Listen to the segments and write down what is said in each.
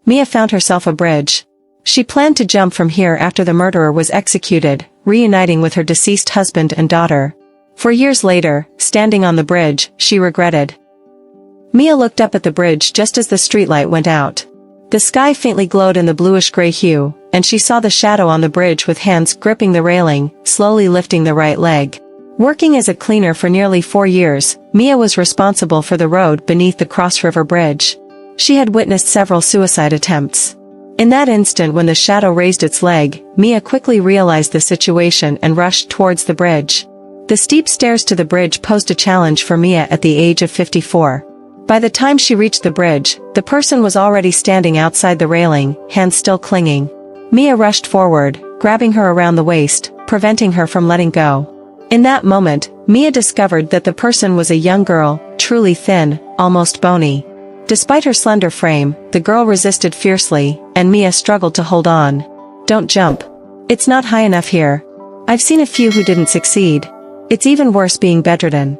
Mia found herself a bridge. She planned to jump from here after the murderer was executed, reuniting with her deceased husband and daughter. For years later, standing on the bridge, she regretted. Mia looked up at the bridge just as the streetlight went out. The sky faintly glowed in the bluish-gray hue, and she saw the shadow on the bridge with hands gripping the railing, slowly lifting the right leg. Working as a cleaner for nearly 4 years, Mia was responsible for the road beneath the Cross River Bridge. She had witnessed several suicide attempts. In that instant when the shadow raised its leg, Mia quickly realized the situation and rushed towards the bridge. The steep stairs to the bridge posed a challenge for Mia at the age of 54. By the time she reached the bridge, the person was already standing outside the railing, hands still clinging. Mia rushed forward, grabbing her around the waist, preventing her from letting go. In that moment, Mia discovered that the person was a young girl, truly thin, almost bony. Despite her slender frame, the girl resisted fiercely, and Mia struggled to hold on. "Don't jump. It's not high enough here. I've seen a few who didn't succeed. It's even worse being bedridden,"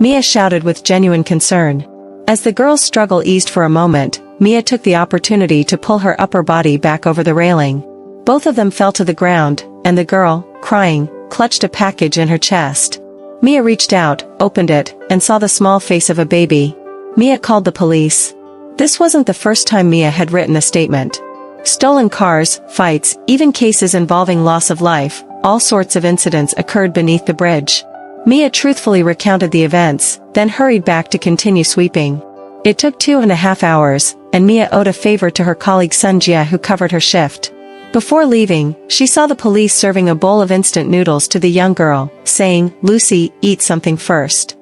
Mia shouted with genuine concern. As the girl's struggle eased for a moment, Mia took the opportunity to pull her upper body back over the railing. Both of them fell to the ground, and the girl, crying, clutched a package in her chest. Mia reached out, opened it, and saw the small face of a baby. Mia called the police. This wasn't the first time Mia had written a statement. Stolen cars, fights, even cases involving loss of life, all sorts of incidents occurred beneath the bridge. Mia truthfully recounted the events, then hurried back to continue sweeping. It took 2.5 hours, and Mia owed a favor to her colleague Sunjia who covered her shift. Before leaving, she saw the police serving a bowl of instant noodles to the young girl, saying, "Lucy, eat something first."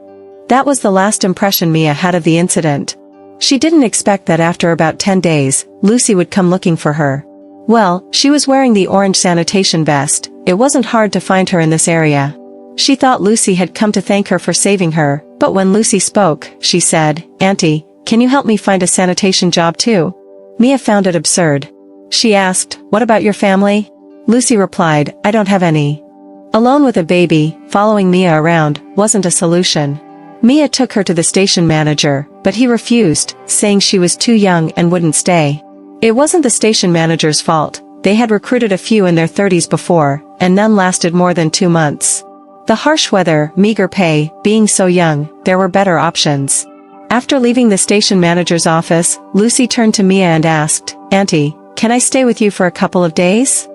That was the last impression Mia had of the incident. She didn't expect that after about 10 days, Lucy would come looking for her. Well, she was wearing the orange sanitation vest. It wasn't hard to find her in this area. She thought Lucy had come to thank her for saving her, but when Lucy spoke, she said, "Auntie, can you help me find a sanitation job too?" Mia found it absurd. She asked, "What about your family?" Lucy replied, "I don't have any." Alone with a baby, following Mia around, wasn't a solution. Mia took her to the station manager, but he refused, saying she was too young and wouldn't stay. It wasn't the station manager's fault. They had recruited a few in their 30s before, and none lasted more than 2 months. The harsh weather, meager pay, being so young, there were better options. After leaving the station manager's office, Lucy turned to Mia and asked, "Auntie, can I stay with you for a couple of days?"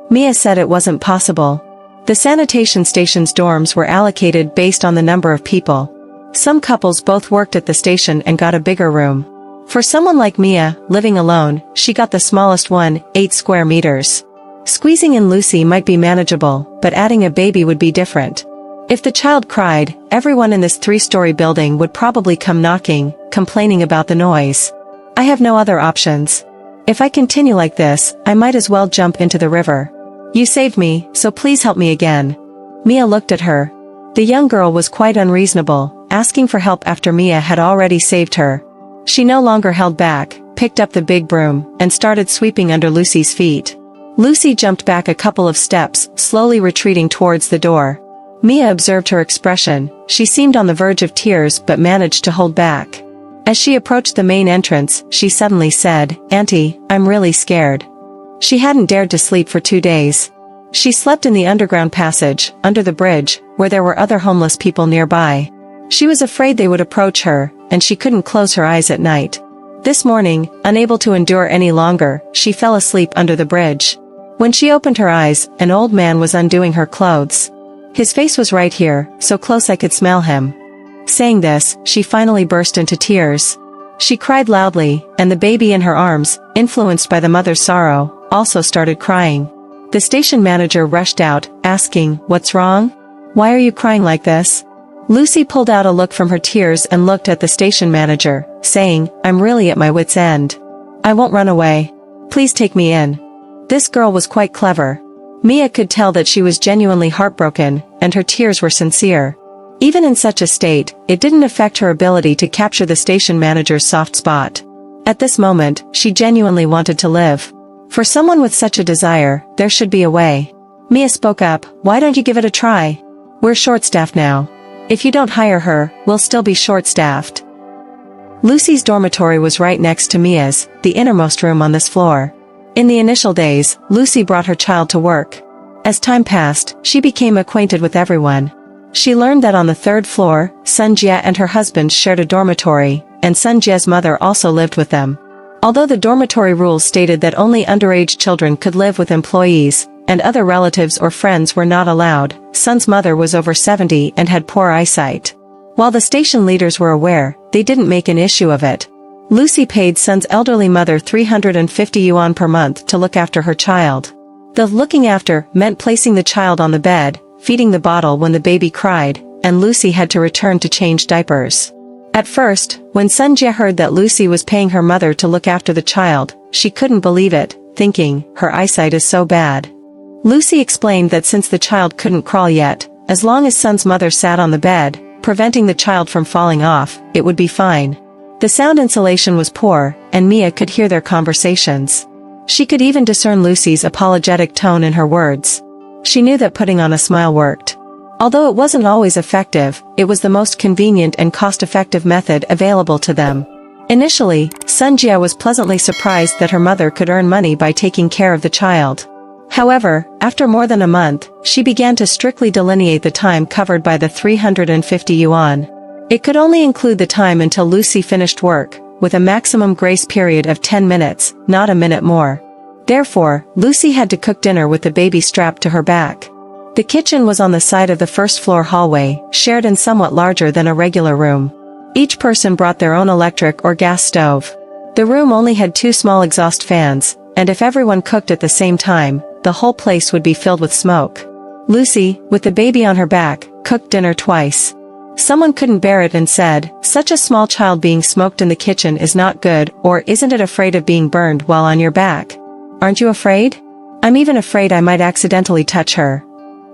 Mia said it wasn't possible. The sanitation station's dorms were allocated based on the number of people. Some couples both worked at the station and got a bigger room. For someone like Mia, living alone, she got the smallest one, 8 square meters. Squeezing in Lucy might be manageable, but adding a baby would be different. If the child cried, everyone in this 3-story building would probably come knocking, complaining about the noise. "I have no other options. If I continue like this, I might as well jump into the river. You saved me, so please help me again." Mia looked at her. The young girl was quite unreasonable, asking for help after Mia had already saved her. She no longer held back, picked up the big broom, and started sweeping under Lucy's feet. Lucy jumped back a couple of steps, slowly retreating towards the door. Mia observed her expression. She seemed on the verge of tears but managed to hold back. As she approached the main entrance, she suddenly said, "Auntie, I'm really scared." She hadn't dared to sleep for 2 days. She slept in the underground passage, under the bridge, where there were other homeless people nearby. She was afraid they would approach her, and she couldn't close her eyes at night. This morning, unable to endure any longer, she fell asleep under the bridge. When she opened her eyes, an old man was undoing her clothes. His face was right here, so close I could smell him. Saying this, she finally burst into tears. She cried loudly, and the baby in her arms, influenced by the mother's sorrow, also started crying. The station manager rushed out, asking, "What's wrong? Why are you crying like this?" Lucy pulled out a look from her tears and looked at the station manager, saying, "I'm really at my wit's end. I won't run away. Please take me in." This girl was quite clever. Mia could tell that she was genuinely heartbroken, and her tears were sincere. Even in such a state, it didn't affect her ability to capture the station manager's soft spot. At this moment, she genuinely wanted to live. For someone with such a desire, there should be a way. Mia spoke up, "Why don't you give it a try? We're short-staffed now. If you don't hire her, we'll still be short-staffed." Lucy's dormitory was right next to Mia's, the innermost room on this floor. In the initial days, Lucy brought her child to work. As time passed, she became acquainted with everyone. She learned that on the third floor, Sun Jie and her husband shared a dormitory, and Sun Jie's mother also lived with them. Although the dormitory rules stated that only underage children could live with employees, and other relatives or friends were not allowed, Sun's mother was over 70 and had poor eyesight. While the station leaders were aware, they didn't make an issue of it. Lucy paid Sun's elderly mother 350 yuan per month to look after her child. The looking after meant placing the child on the bed, feeding the bottle when the baby cried, and Lucy had to return to change diapers. At first, when Sun Jie heard that Lucy was paying her mother to look after the child, she couldn't believe it, thinking, her eyesight is so bad. Lucy explained that since the child couldn't crawl yet, as long as Sun's mother sat on the bed, preventing the child from falling off, it would be fine. The sound insulation was poor, and Mia could hear their conversations. She could even discern Lucy's apologetic tone in her words. She knew that putting on a smile worked. Although it wasn't always effective, it was the most convenient and cost-effective method available to them. Initially, Sun Jie was pleasantly surprised that her mother could earn money by taking care of the child. However, after more than a month, she began to strictly delineate the time covered by the 350 yuan. It could only include the time until Lucy finished work, with a maximum grace period of 10 minutes, not a minute more. Therefore, Lucy had to cook dinner with the baby strapped to her back. The kitchen was on the side of the first-floor hallway, shared and somewhat larger than a regular room. Each person brought their own electric or gas stove. The room only had 2 small exhaust fans, and if everyone cooked at the same time, the whole place would be filled with smoke. Lucy, with the baby on her back, cooked dinner twice. Someone couldn't bear it and said, "Such a small child being smoked in the kitchen is not good, or isn't it afraid of being burned while on your back? Aren't you afraid? I'm even afraid I might accidentally touch her."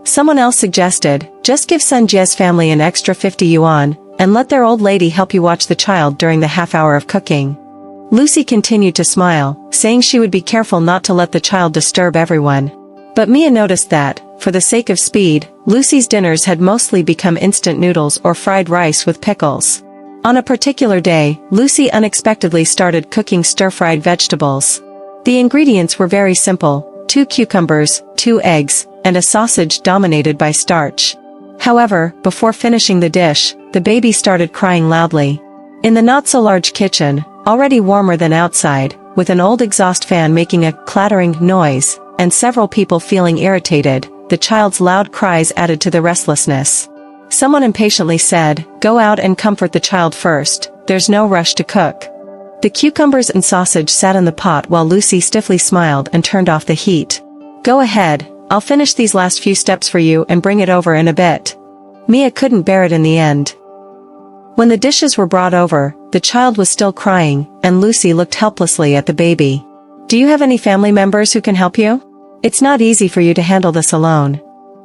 Someone else suggested, "Just give Sun Jie's family an extra 50 yuan, and let their old lady help you watch the child during the half-hour of cooking." Lucy continued to smile, saying she would be careful not to let the child disturb everyone. But Mia noticed that, for the sake of speed, Lucy's dinners had mostly become instant noodles or fried rice with pickles. On a particular day, Lucy unexpectedly started cooking stir-fried vegetables. The ingredients were very simple: 2 cucumbers, 2 eggs, and a sausage dominated by starch. However, before finishing the dish, the baby started crying loudly. In the not-so-large kitchen, already warmer than outside, with an old exhaust fan making a clattering noise, and several people feeling irritated, the child's loud cries added to the restlessness. Someone impatiently said, "Go out and comfort the child first, there's no rush to cook." The cucumbers and sausage sat in the pot while Lucy stiffly smiled and turned off the heat. "Go ahead, I'll finish these last few steps for you and bring it over in a bit." Mia couldn't bear it in the end. When the dishes were brought over, the child was still crying, and Lucy looked helplessly at the baby. "Do you have any family members who can help you? It's not easy for you to handle this alone."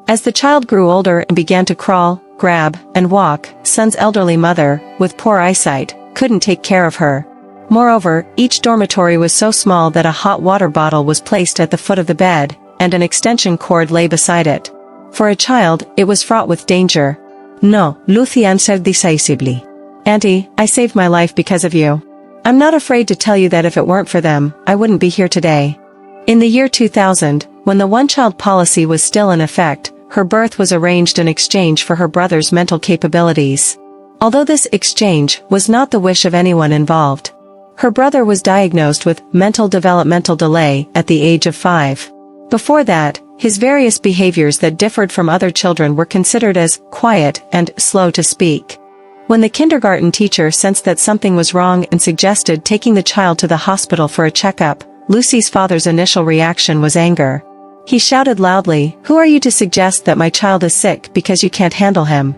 As the child grew older and began to crawl, grab, and walk, Sun's elderly mother, with poor eyesight, couldn't take care of her. Moreover, each dormitory was so small that a hot water bottle was placed at the foot of the bed, and an extension cord lay beside it. For a child, it was fraught with danger. "No," Lucy answered decisively. "Auntie, I saved my life because of you. I'm not afraid to tell you that if it weren't for them, I wouldn't be here today." In the year 2000, when the one-child policy was still in effect, her birth was arranged in exchange for her brother's mental capabilities. Although this exchange was not the wish of anyone involved. Her brother was diagnosed with mental developmental delay at the age of 5. Before that, his various behaviors that differed from other children were considered as quiet and slow to speak. When the kindergarten teacher sensed that something was wrong and suggested taking the child to the hospital for a checkup, Lucy's father's initial reaction was anger. He shouted loudly, "Who are you to suggest that my child is sick because you can't handle him?"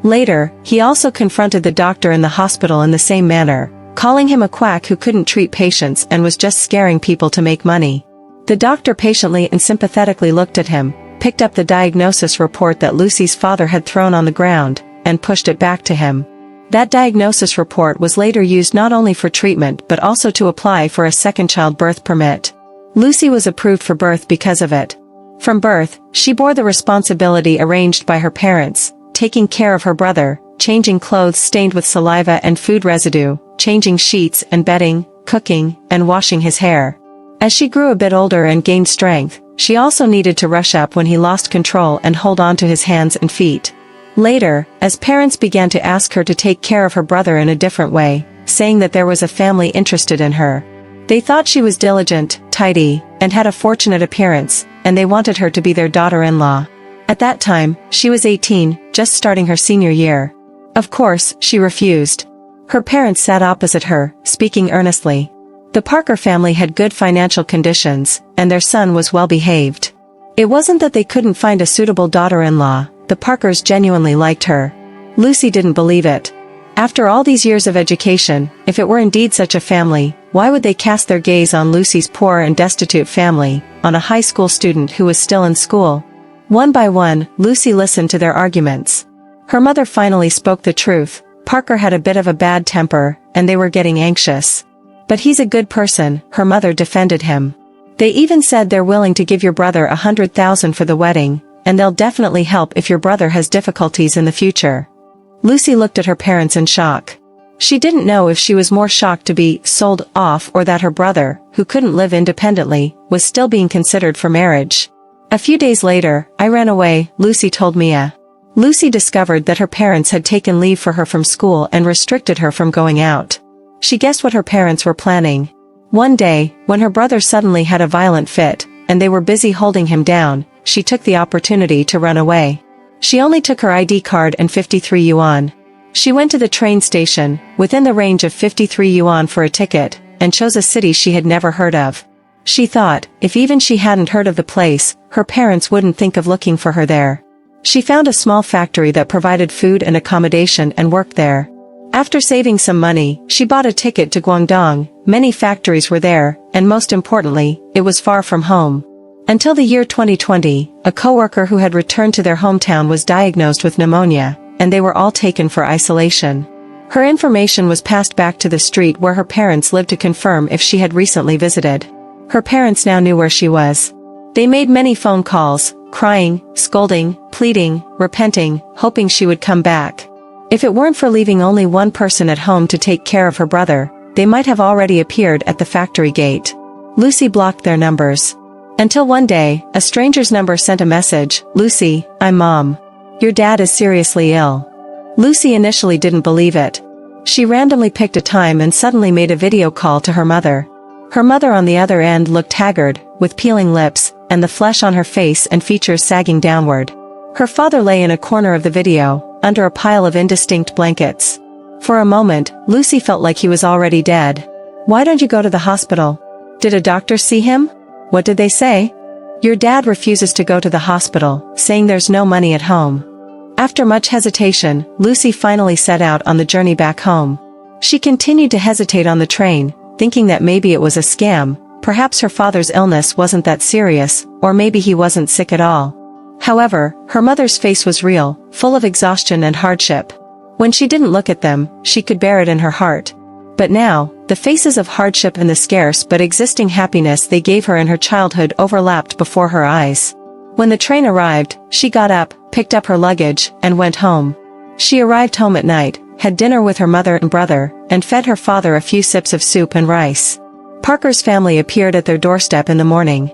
Later, he also confronted the doctor in the hospital in the same manner, calling him a quack who couldn't treat patients and was just scaring people to make money. The doctor patiently and sympathetically looked at him, picked up the diagnosis report that Lucy's father had thrown on the ground, and pushed it back to him. That diagnosis report was later used not only for treatment but also to apply for a second childbirth permit. Lucy was approved for birth because of it. From birth, she bore the responsibility arranged by her parents, taking care of her brother, changing clothes stained with saliva and food residue, changing sheets and bedding, cooking, and washing his hair. As she grew a bit older and gained strength, she also needed to rush up when he lost control and hold on to his hands and feet. Later, as parents began to ask her to take care of her brother in a different way, saying that there was a family interested in her. They thought she was diligent, tidy, and had a fortunate appearance, and they wanted her to be their daughter-in-law. At that time, she was 18, just starting her senior year. Of course, she refused. Her parents sat opposite her, speaking earnestly. The Parker family had good financial conditions, and their son was well-behaved. It wasn't that they couldn't find a suitable daughter-in-law, the Parkers genuinely liked her. Lucy didn't believe it. After all these years of education, if it were indeed such a family, why would they cast their gaze on Lucy's poor and destitute family, on a high school student who was still in school? One by one, Lucy listened to their arguments. Her mother finally spoke the truth. Parker had a bit of a bad temper, and they were getting anxious. But he's a good person, her mother defended him. They even said they're willing to give your brother $100,000 for the wedding, and they'll definitely help if your brother has difficulties in the future. Lucy looked at her parents in shock. She didn't know if she was more shocked to be sold off or that her brother, who couldn't live independently, was still being considered for marriage. A few days later, I ran away, Lucy told Mia. Lucy discovered that her parents had taken leave for her from school and restricted her from going out. She guessed what her parents were planning. One day, when her brother suddenly had a violent fit, and they were busy holding him down, she took the opportunity to run away. She only took her ID card and 53 yuan. She went to the train station, within the range of 53 yuan for a ticket, and chose a city she had never heard of. She thought, if even she hadn't heard of the place, her parents wouldn't think of looking for her there. She found a small factory that provided food and accommodation and worked there. After saving some money, she bought a ticket to Guangdong. Many factories were there, and most importantly, it was far from home. Until the year 2020, a coworker who had returned to their hometown was diagnosed with pneumonia, and they were all taken for isolation. Her information was passed back to the street where her parents lived to confirm if she had recently visited. Her parents now knew where she was. They made many phone calls, crying, scolding, pleading, repenting, hoping she would come back. If it weren't for leaving only one person at home to take care of her brother, they might have already appeared at the factory gate. Lucy blocked their numbers. Until one day, a stranger's number sent a message, "Lucy, I'm Mom. Your dad is seriously ill." Lucy initially didn't believe it. She randomly picked a time and suddenly made a video call to her mother. Her mother on the other end looked haggard, with peeling lips, and the flesh on her face and features sagging downward. Her father lay in a corner of the video, under a pile of indistinct blankets. For a moment, Lucy felt like he was already dead. "Why don't you go to the hospital? Did a doctor see him? What did they say?" "Your dad refuses to go to the hospital, saying there's no money at home." After much hesitation, Lucy finally set out on the journey back home. She continued to hesitate on the train, thinking that maybe it was a scam, perhaps her father's illness wasn't that serious, or maybe he wasn't sick at all. However, her mother's face was real, full of exhaustion and hardship. When she didn't look at them, she could bear it in her heart. But now, the faces of hardship and the scarce but existing happiness they gave her in her childhood overlapped before her eyes. When the train arrived, she got up, picked up her luggage, and went home. She arrived home at night, had dinner with her mother and brother, and fed her father a few sips of soup and rice. Parker's family appeared at their doorstep in the morning.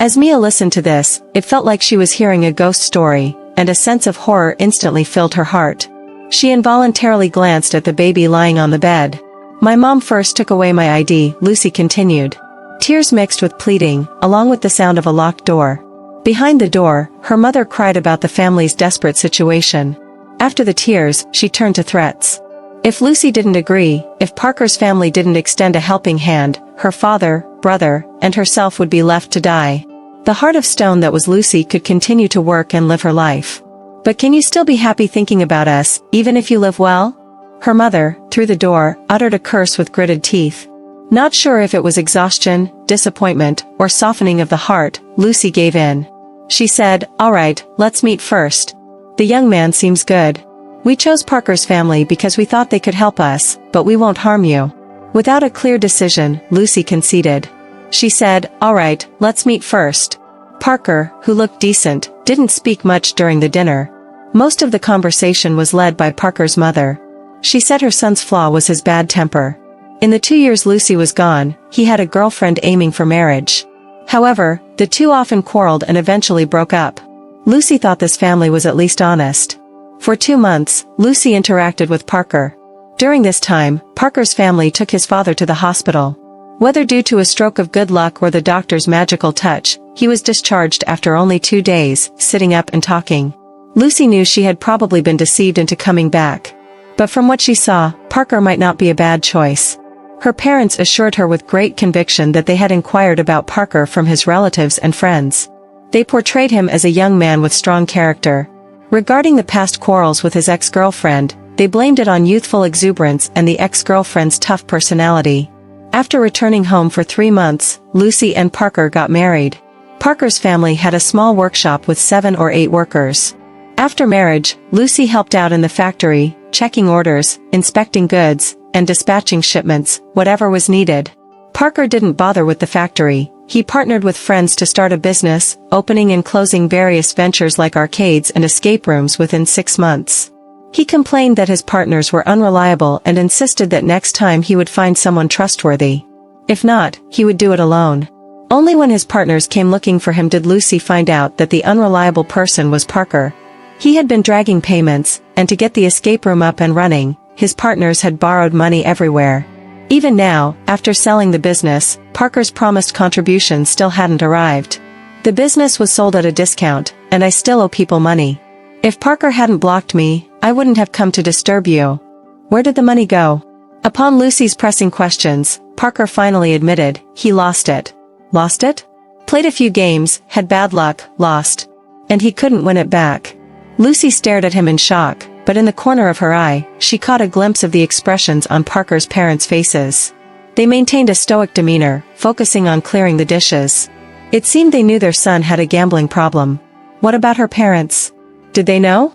As Mia listened to this, it felt like she was hearing a ghost story, and a sense of horror instantly filled her heart. She involuntarily glanced at the baby lying on the bed. "My mom first took away my ID," Lucy continued. Tears mixed with pleading, along with the sound of a locked door. Behind the door, her mother cried about the family's desperate situation. After the tears, she turned to threats. If Lucy didn't agree, if Parker's family didn't extend a helping hand, her father, brother, and herself would be left to die. The heart of stone that was Lucy could continue to work and live her life. "But can you still be happy thinking about us, even if you live well?" Her mother, through the door, uttered a curse with gritted teeth. Not sure if it was exhaustion, disappointment, or softening of the heart, Lucy gave in. She said, "All right, let's meet first. The young man seems good. We chose Parker's family because we thought they could help us, but we won't harm you." Without a clear decision, Lucy conceded. She said, "All right, let's meet first." Parker, who looked decent, didn't speak much during the dinner. Most of the conversation was led by Parker's mother. She said her son's flaw was his bad temper. In the 2 years Lucy was gone, he had a girlfriend aiming for marriage. However, the two often quarreled and eventually broke up. Lucy thought this family was at least honest. For 2 months, Lucy interacted with Parker. During this time, Parker's family took his father to the hospital. Whether due to a stroke of good luck or the doctor's magical touch, he was discharged after only 2 days, sitting up and talking. Lucy knew she had probably been deceived into coming back. But from what she saw, Parker might not be a bad choice. Her parents assured her with great conviction that they had inquired about Parker from his relatives and friends. They portrayed him as a young man with strong character. Regarding the past quarrels with his ex-girlfriend, they blamed it on youthful exuberance and the ex-girlfriend's tough personality. After returning home for 3 months, Lucy and Parker got married. Parker's family had a small workshop with 7 or 8 workers. After marriage, Lucy helped out in the factory, checking orders, inspecting goods, and dispatching shipments, whatever was needed. Parker didn't bother with the factory. He partnered with friends to start a business, opening and closing various ventures like arcades and escape rooms within 6 months. He complained that his partners were unreliable and insisted that next time he would find someone trustworthy. If not, he would do it alone. Only when his partners came looking for him did Lucy find out that the unreliable person was Parker. He had been dragging payments, and to get the escape room up and running, his partners had borrowed money everywhere. Even now, after selling the business, Parker's promised contribution still hadn't arrived. The business was sold at a discount, and I still owe people money. If Parker hadn't blocked me, I wouldn't have come to disturb you. Where did the money go? Upon Lucy's pressing questions, Parker finally admitted, he lost it. Lost it? Played a few games, had bad luck, lost. And he couldn't win it back. Lucy stared at him in shock, but in the corner of her eye, she caught a glimpse of the expressions on Parker's parents' faces. They maintained a stoic demeanor, focusing on clearing the dishes. It seemed they knew their son had a gambling problem. What about her parents? Did they know?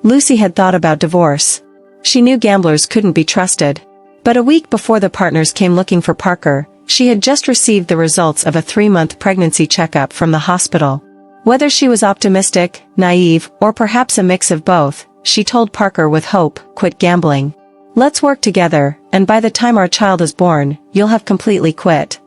Lucy had thought about divorce. She knew gamblers couldn't be trusted. But a week before the partners came looking for Parker, she had just received the results of a 3-month pregnancy checkup from the hospital. Whether she was optimistic, naive, or perhaps a mix of both, she told Parker with hope, quit gambling. Let's work together, and by the time our child is born, you'll have completely quit.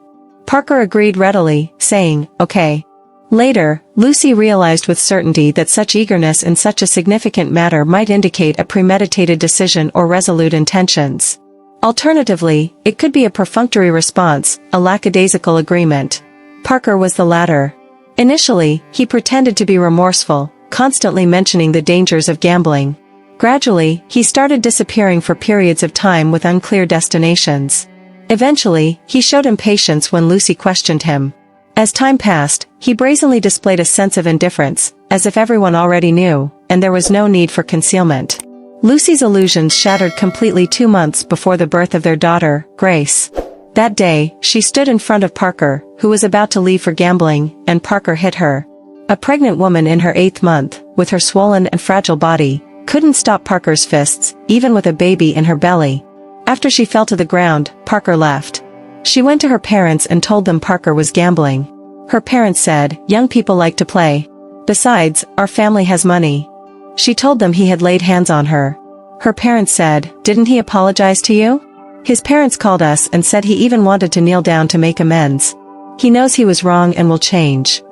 Parker agreed readily, saying, okay. Later, Lucy realized with certainty that such eagerness in such a significant matter might indicate a premeditated decision or resolute intentions. Alternatively, it could be a perfunctory response, a lackadaisical agreement. Parker was the latter. Initially, he pretended to be remorseful, constantly mentioning the dangers of gambling. Gradually, he started disappearing for periods of time with unclear destinations. Eventually, he showed impatience when Lucy questioned him. As time passed, he brazenly displayed a sense of indifference, as if everyone already knew, and there was no need for concealment. Lucy's illusions shattered completely 2 months before the birth of their daughter, Grace. That day, she stood in front of Parker, who was about to leave for gambling, and Parker hit her. A pregnant woman in her 8th month, with her swollen and fragile body, couldn't stop Parker's fists, even with a baby in her belly. After she fell to the ground, Parker left. She went to her parents and told them Parker was gambling. Her parents said, young people like to play. Besides, our family has money. She told them he had laid hands on her. Her parents said, didn't he apologize to you? His parents called us and said he even wanted to kneel down to make amends. He knows he was wrong and will change.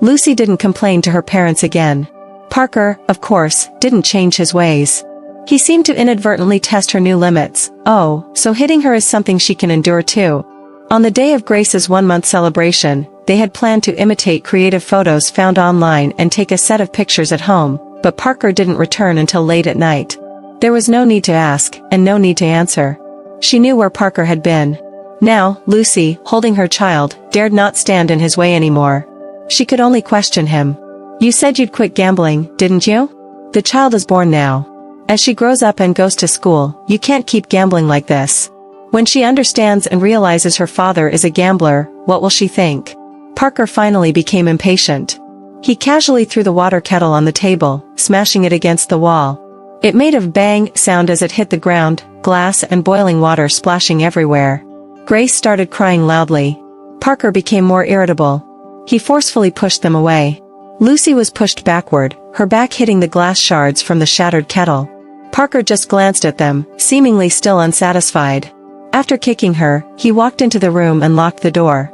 Lucy didn't complain to her parents again. Parker, of course, didn't change his ways. He seemed to inadvertently test her new limits. Oh, so hitting her is something she can endure too. On the day of Grace's 1-month celebration, they had planned to imitate creative photos found online and take a set of pictures at home, but Parker didn't return until late at night. There was no need to ask, and no need to answer. She knew where Parker had been. Now, Lucy, holding her child, dared not stand in his way anymore. She could only question him. You said you'd quit gambling, didn't you? The child is born now. As she grows up and goes to school, you can't keep gambling like this. When she understands and realizes her father is a gambler, what will she think? Parker finally became impatient. He casually threw the water kettle on the table, smashing it against the wall. It made a bang sound as it hit the ground, glass and boiling water splashing everywhere. Grace started crying loudly. Parker became more irritable. He forcefully pushed them away. Lucy was pushed backward, her back hitting the glass shards from the shattered kettle. Parker just glanced at them, seemingly still unsatisfied. After kicking her, he walked into the room and locked the door.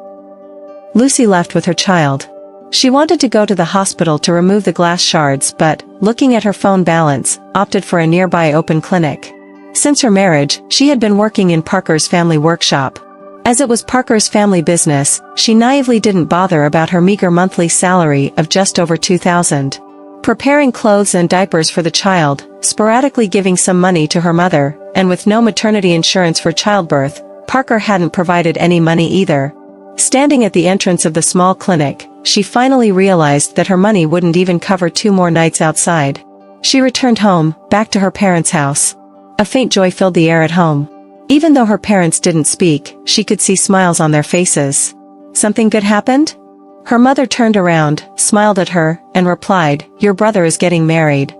Lucy left with her child. She wanted to go to the hospital to remove the glass shards but, looking at her phone balance, opted for a nearby open clinic. Since her marriage, she had been working in Parker's family workshop. As it was Parker's family business, she naively didn't bother about her meager monthly salary of just over $2,000. Preparing clothes and diapers for the child, sporadically giving some money to her mother, and with no maternity insurance for childbirth, Parker hadn't provided any money either. Standing at the entrance of the small clinic, she finally realized that her money wouldn't even cover 2 more nights outside. She returned home, back to her parents' house. A faint joy filled the air at home. Even though her parents didn't speak, she could see smiles on their faces. Something good happened? Her mother turned around, smiled at her, and replied, "Your brother is getting married."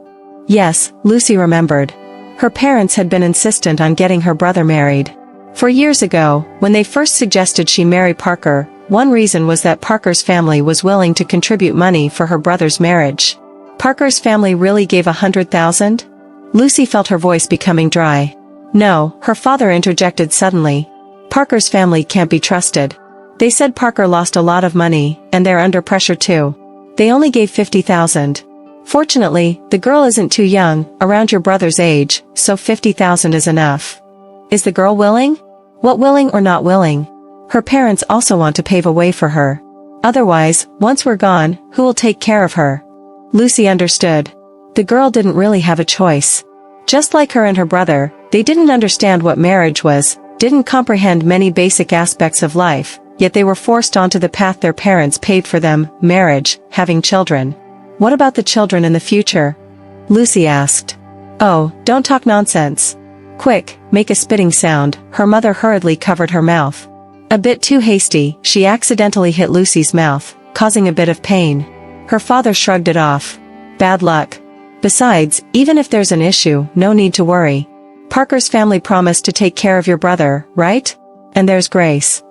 Yes, Lucy remembered. Her parents had been insistent on getting her brother married. For years ago, when they first suggested she marry Parker, one reason was that Parker's family was willing to contribute money for her brother's marriage. Parker's family really gave $100,000? Lucy felt her voice becoming dry. No, her father interjected suddenly. Parker's family can't be trusted. They said Parker lost a lot of money, and they're under pressure too. They only gave $50,000. Fortunately, the girl isn't too young, around your brother's age, so $50,000 is enough. Is the girl willing? What, willing or not willing? Her parents also want to pave a way for her. Otherwise, once we're gone, who will take care of her? Lucy understood. The girl didn't really have a choice. Just like her and her brother, they didn't understand what marriage was, didn't comprehend many basic aspects of life, yet they were forced onto the path their parents paved for them: marriage, having children. What about the children in the future? Lucy asked. Oh, don't talk nonsense. Quick, make a spitting sound. Her mother hurriedly covered her mouth. A bit too hasty, she accidentally hit Lucy's mouth, causing a bit of pain. Her father shrugged it off. Bad luck. Besides, even if there's an issue, no need to worry. Parker's family promised to take care of your brother, right? And there's Grace.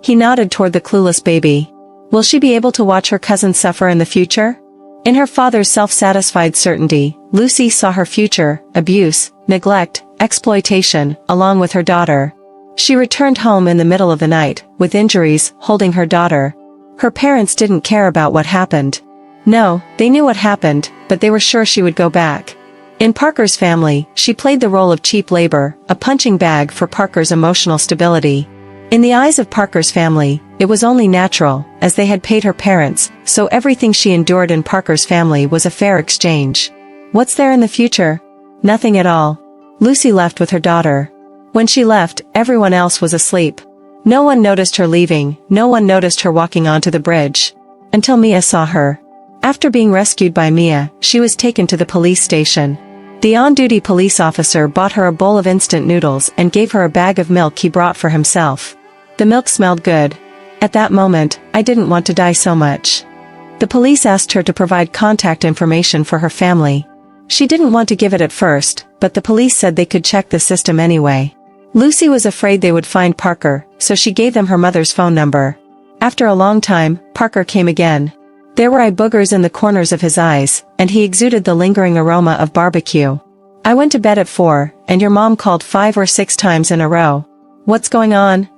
He nodded toward the clueless baby. Will she be able to watch her cousin suffer in the future? In her father's self-satisfied certainty, Lucy saw her future: abuse, neglect, exploitation, along with her daughter. She returned home in the middle of the night, with injuries, holding her daughter. Her parents didn't care about what happened. No, they knew what happened, but they were sure she would go back. In Parker's family, she played the role of cheap labor, a punching bag for Parker's emotional stability. In the eyes of Parker's family, it was only natural, as they had paid her parents, so everything she endured in Parker's family was a fair exchange. What's there in the future? Nothing at all. Lucy left with her daughter. When she left, everyone else was asleep. No one noticed her leaving, no one noticed her walking onto the bridge. Until Mia saw her. After being rescued by Mia, she was taken to the police station. The on-duty police officer bought her a bowl of instant noodles and gave her a bag of milk he brought for himself. The milk smelled good. At that moment, I didn't want to die so much. The police asked her to provide contact information for her family. She didn't want to give it at first, but the police said they could check the system anyway. Lucy was afraid they would find Parker, so she gave them her mother's phone number. After a long time, Parker came again. There were eye boogers in the corners of his eyes, and he exuded the lingering aroma of barbecue. I went to bed at 4, and your mom called 5 or 6 times in a row. What's going on?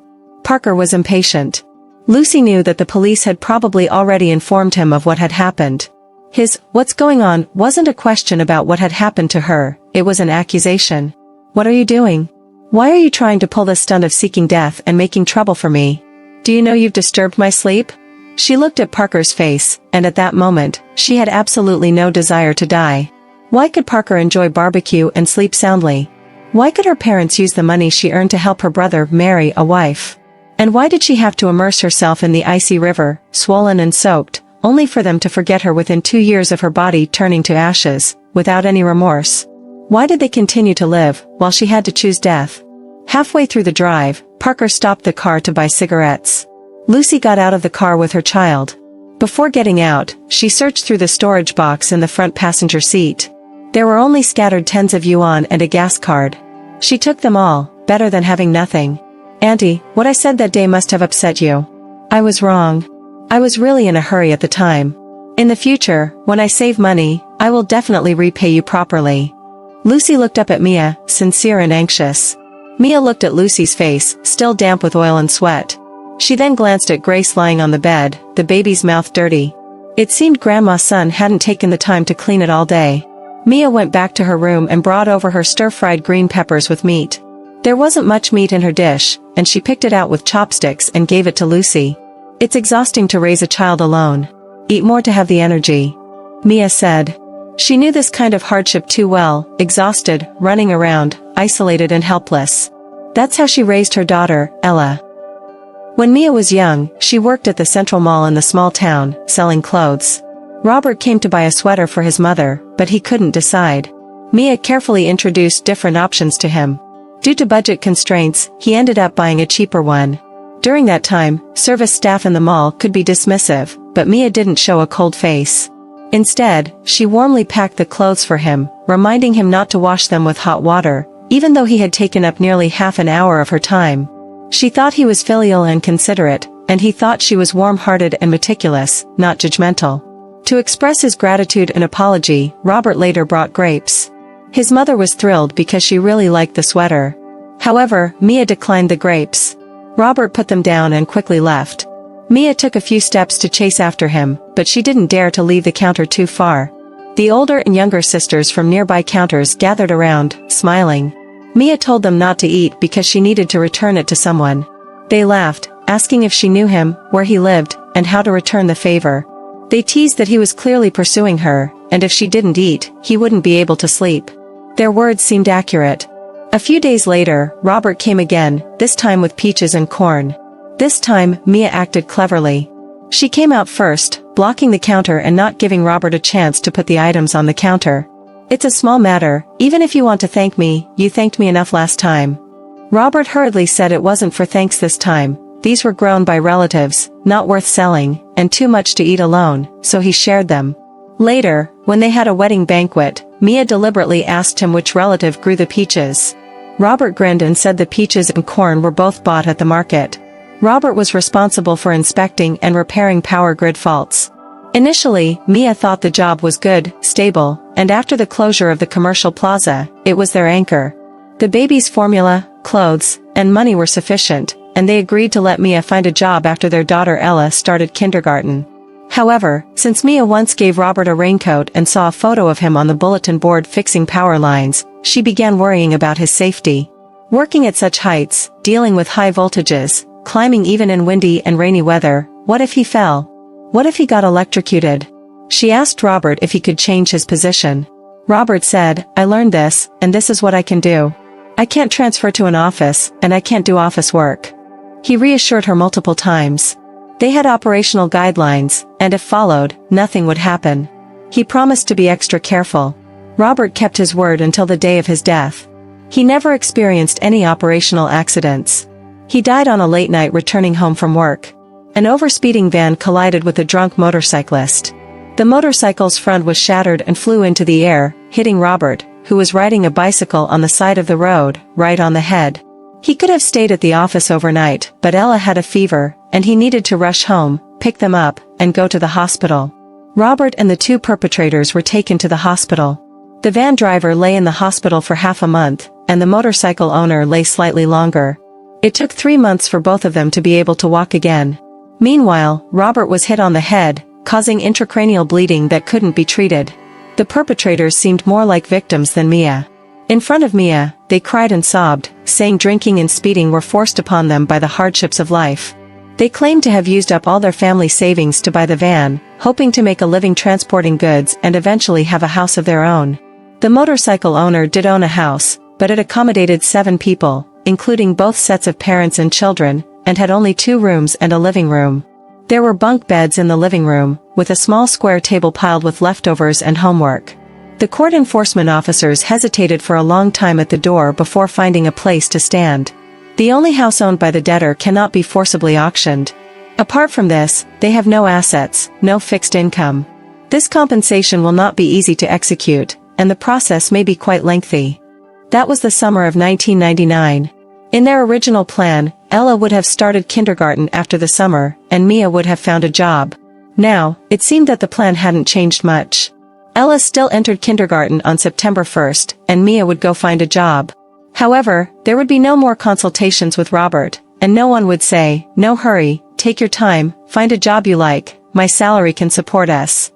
Parker was impatient. Lucy knew that the police had probably already informed him of what had happened. His, "What's going on?" wasn't a question about what had happened to her, it was an accusation. What are you doing? Why are you trying to pull this stunt of seeking death and making trouble for me? Do you know you've disturbed my sleep? She looked at Parker's face, and at that moment, she had absolutely no desire to die. Why could Parker enjoy barbecue and sleep soundly? Why could her parents use the money she earned to help her brother marry a wife? And why did she have to immerse herself in the icy river, swollen and soaked, only for them to forget her within 2 years of her body turning to ashes, without any remorse? Why did they continue to live, while she had to choose death? Halfway through the drive, Parker stopped the car to buy cigarettes. Lucy got out of the car with her child. Before getting out, she searched through the storage box in the front passenger seat. There were only scattered tens of yuan and a gas card. She took them all, better than having nothing. Auntie, what I said that day must have upset you. I was wrong. I was really in a hurry at the time. In the future, when I save money, I will definitely repay you properly. Lucy looked up at Mia, sincere and anxious. Mia looked at Lucy's face, still damp with oil and sweat. She then glanced at Grace lying on the bed, the baby's mouth dirty. It seemed Grandma's son hadn't taken the time to clean it all day. Mia went back to her room and brought over her stir-fried green peppers with meat. There wasn't much meat in her dish, and she picked it out with chopsticks and gave it to Lucy. It's exhausting to raise a child alone. Eat more to have the energy, Mia said. She knew this kind of hardship too well, exhausted, running around, isolated and helpless. That's how she raised her daughter, Ella. When Mia was young, she worked at the Central Mall in the small town, selling clothes. Robert came to buy a sweater for his mother, but he couldn't decide. Mia carefully introduced different options to him. Due to budget constraints, he ended up buying a cheaper one. During that time, service staff in the mall could be dismissive, but Mia didn't show a cold face. Instead, she warmly packed the clothes for him, reminding him not to wash them with hot water, even though he had taken up nearly half an hour of her time. She thought he was filial and considerate, and he thought she was warm-hearted and meticulous, not judgmental. To express his gratitude and apology, Robert later brought grapes. His mother was thrilled because she really liked the sweater. However, Mia declined the grapes. Robert put them down and quickly left. Mia took a few steps to chase after him, but she didn't dare to leave the counter too far. The older and younger sisters from nearby counters gathered around, smiling. Mia told them not to eat because she needed to return it to someone. They laughed, asking if she knew him, where he lived, and how to return the favor. They teased that he was clearly pursuing her, and if she didn't eat, he wouldn't be able to sleep. Their words seemed accurate. A few days later, Robert came again, this time with peaches and corn. This time, Mia acted cleverly. She came out first, blocking the counter and not giving Robert a chance to put the items on the counter. It's a small matter, even if you want to thank me, you thanked me enough last time. Robert hurriedly said it wasn't for thanks this time, these were grown by relatives, not worth selling, and too much to eat alone, so he shared them. Later, when they had a wedding banquet, Mia deliberately asked him which relative grew the peaches. Robert grinned and said the peaches and corn were both bought at the market. Robert was responsible for inspecting and repairing power grid faults. Initially, Mia thought the job was good, stable, and after the closure of the commercial plaza, it was their anchor. The baby's formula, clothes, and money were sufficient, and they agreed to let Mia find a job after their daughter Ella started kindergarten. However, since Mia once gave Robert a raincoat and saw a photo of him on the bulletin board fixing power lines, she began worrying about his safety. Working at such heights, dealing with high voltages, climbing even in windy and rainy weather, what if he fell? What if he got electrocuted? She asked Robert if he could change his position. Robert said, I learned this, and this is what I can do. I can't transfer to an office, and I can't do office work. He reassured her multiple times. They had operational guidelines, and if followed, nothing would happen. He promised to be extra careful. Robert kept his word until the day of his death. He never experienced any operational accidents. He died on a late night returning home from work. An overspeeding van collided with a drunk motorcyclist. The motorcycle's front was shattered and flew into the air, hitting Robert, who was riding a bicycle on the side of the road, right on the head. He could have stayed at the office overnight, but Ella had a fever, and he needed to rush home, pick them up, and go to the hospital. Robert and the two perpetrators were taken to the hospital. The van driver lay in the hospital for half a month, and the motorcycle owner lay slightly longer. It took 3 months for both of them to be able to walk again. Meanwhile, Robert was hit on the head, causing intracranial bleeding that couldn't be treated. The perpetrators seemed more like victims than Mia. In front of Mia, they cried and sobbed, saying drinking and speeding were forced upon them by the hardships of life. They claimed to have used up all their family savings to buy the van, hoping to make a living transporting goods and eventually have a house of their own. The motorcycle owner did own a house, but it accommodated 7 people, including both sets of parents and children, and had only 2 rooms and a living room. There were bunk beds in the living room, with a small square table piled with leftovers and homework. The court enforcement officers hesitated for a long time at the door before finding a place to stand. The only house owned by the debtor cannot be forcibly auctioned. Apart from this, they have no assets, no fixed income. This compensation will not be easy to execute, and the process may be quite lengthy. That was the summer of 1999. In their original plan, Ella would have started kindergarten after the summer, and Mia would have found a job. Now, it seemed that the plan hadn't changed much. Ella still entered kindergarten on September 1st, and Mia would go find a job. However, there would be no more consultations with Robert, and no one would say, "No hurry, take your time, find a job you like, my salary can support us."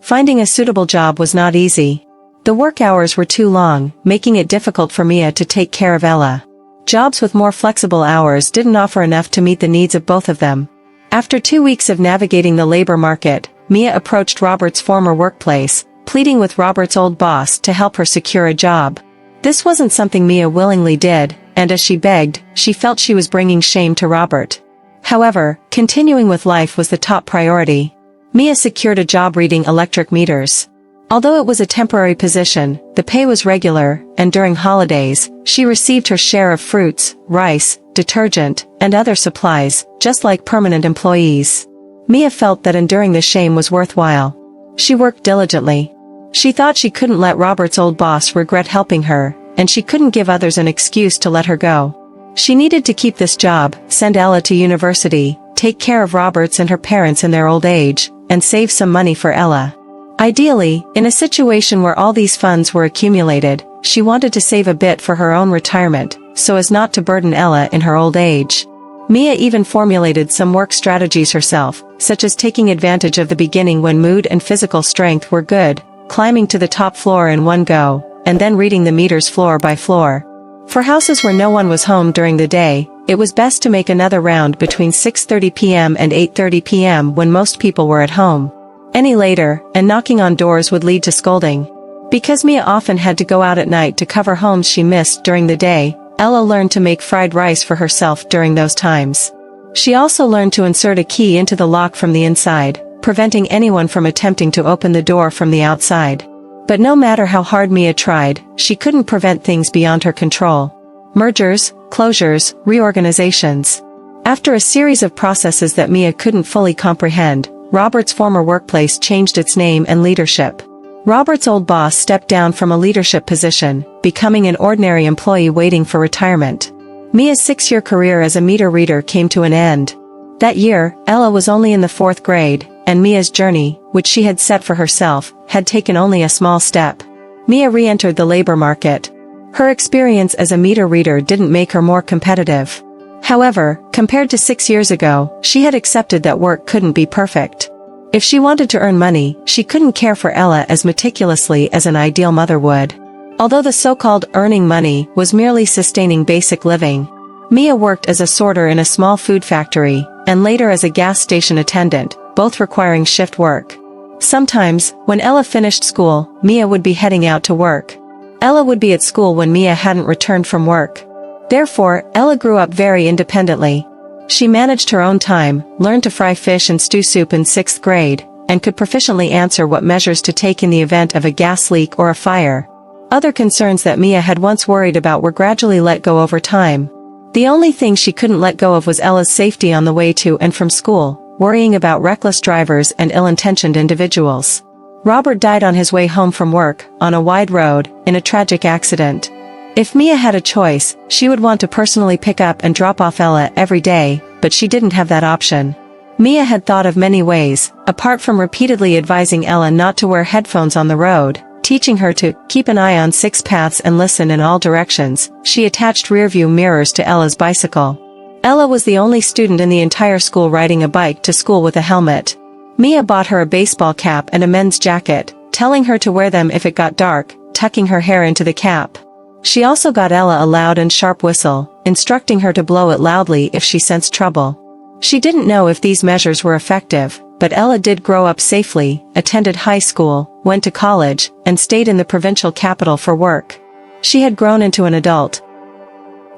Finding a suitable job was not easy. The work hours were too long, making it difficult for Mia to take care of Ella. Jobs with more flexible hours didn't offer enough to meet the needs of both of them. After 2 weeks of navigating the labor market, Mia approached Robert's former workplace, pleading with Robert's old boss to help her secure a job. This wasn't something Mia willingly did, and as she begged, she felt she was bringing shame to Robert. However, continuing with life was the top priority. Mia secured a job reading electric meters. Although it was a temporary position, the pay was regular, and during holidays, she received her share of fruits, rice, detergent, and other supplies, just like permanent employees. Mia felt that enduring the shame was worthwhile. She worked diligently. She thought she couldn't let Robert's old boss regret helping her, and she couldn't give others an excuse to let her go. She needed to keep this job, send Ella to university, take care of Robert's and her parents in their old age, and save some money for Ella. Ideally, in a situation where all these funds were accumulated, she wanted to save a bit for her own retirement, so as not to burden Ella in her old age. Mia even formulated some work strategies herself, such as taking advantage of the beginning when mood and physical strength were good, climbing to the top floor in one go, and then reading the meters floor by floor. For houses where no one was home during the day, it was best to make another round between 6:30 p.m. and 8:30 p.m. when most people were at home. Any later, and knocking on doors would lead to scolding. Because Mia often had to go out at night to cover homes she missed during the day, Ella learned to make fried rice for herself during those times. She also learned to insert a key into the lock from the inside, preventing anyone from attempting to open the door from the outside. But no matter how hard Mia tried, she couldn't prevent things beyond her control. Mergers, closures, reorganizations. After a series of processes that Mia couldn't fully comprehend, Robert's former workplace changed its name and leadership. Robert's old boss stepped down from a leadership position, becoming an ordinary employee waiting for retirement. Mia's 6-year career as a meter reader came to an end. That year, Ella was only in the 4th grade, and Mia's journey, which she had set for herself, had taken only a small step. Mia re-entered the labor market. Her experience as a meter reader didn't make her more competitive. However, compared to 6 years ago, she had accepted that work couldn't be perfect. If she wanted to earn money, she couldn't care for Ella as meticulously as an ideal mother would. Although the so-called earning money was merely sustaining basic living, Mia worked as a sorter in a small food factory, and later as a gas station attendant, both requiring shift work. Sometimes, when Ella finished school, Mia would be heading out to work. Ella would be at school when Mia hadn't returned from work. Therefore, Ella grew up very independently. She managed her own time, learned to fry fish and stew soup in 6th grade, and could proficiently answer what measures to take in the event of a gas leak or a fire. Other concerns that Mia had once worried about were gradually let go over time. The only thing she couldn't let go of was Ella's safety on the way to and from school, worrying about reckless drivers and ill-intentioned individuals. Robert died on his way home from work, on a wide road, in a tragic accident. If Mia had a choice, she would want to personally pick up and drop off Ella every day, but she didn't have that option. Mia had thought of many ways, apart from repeatedly advising Ella not to wear headphones on the road, teaching her to keep an eye on 6 paths and listen in all directions. She attached rearview mirrors to Ella's bicycle. Ella was the only student in the entire school riding a bike to school with a helmet. Mia bought her a baseball cap and a men's jacket, telling her to wear them if it got dark, tucking her hair into the cap. She also got Ella a loud and sharp whistle, instructing her to blow it loudly if she sensed trouble. She didn't know if these measures were effective, but Ella did grow up safely, attended high school, went to college, and stayed in the provincial capital for work. She had grown into an adult.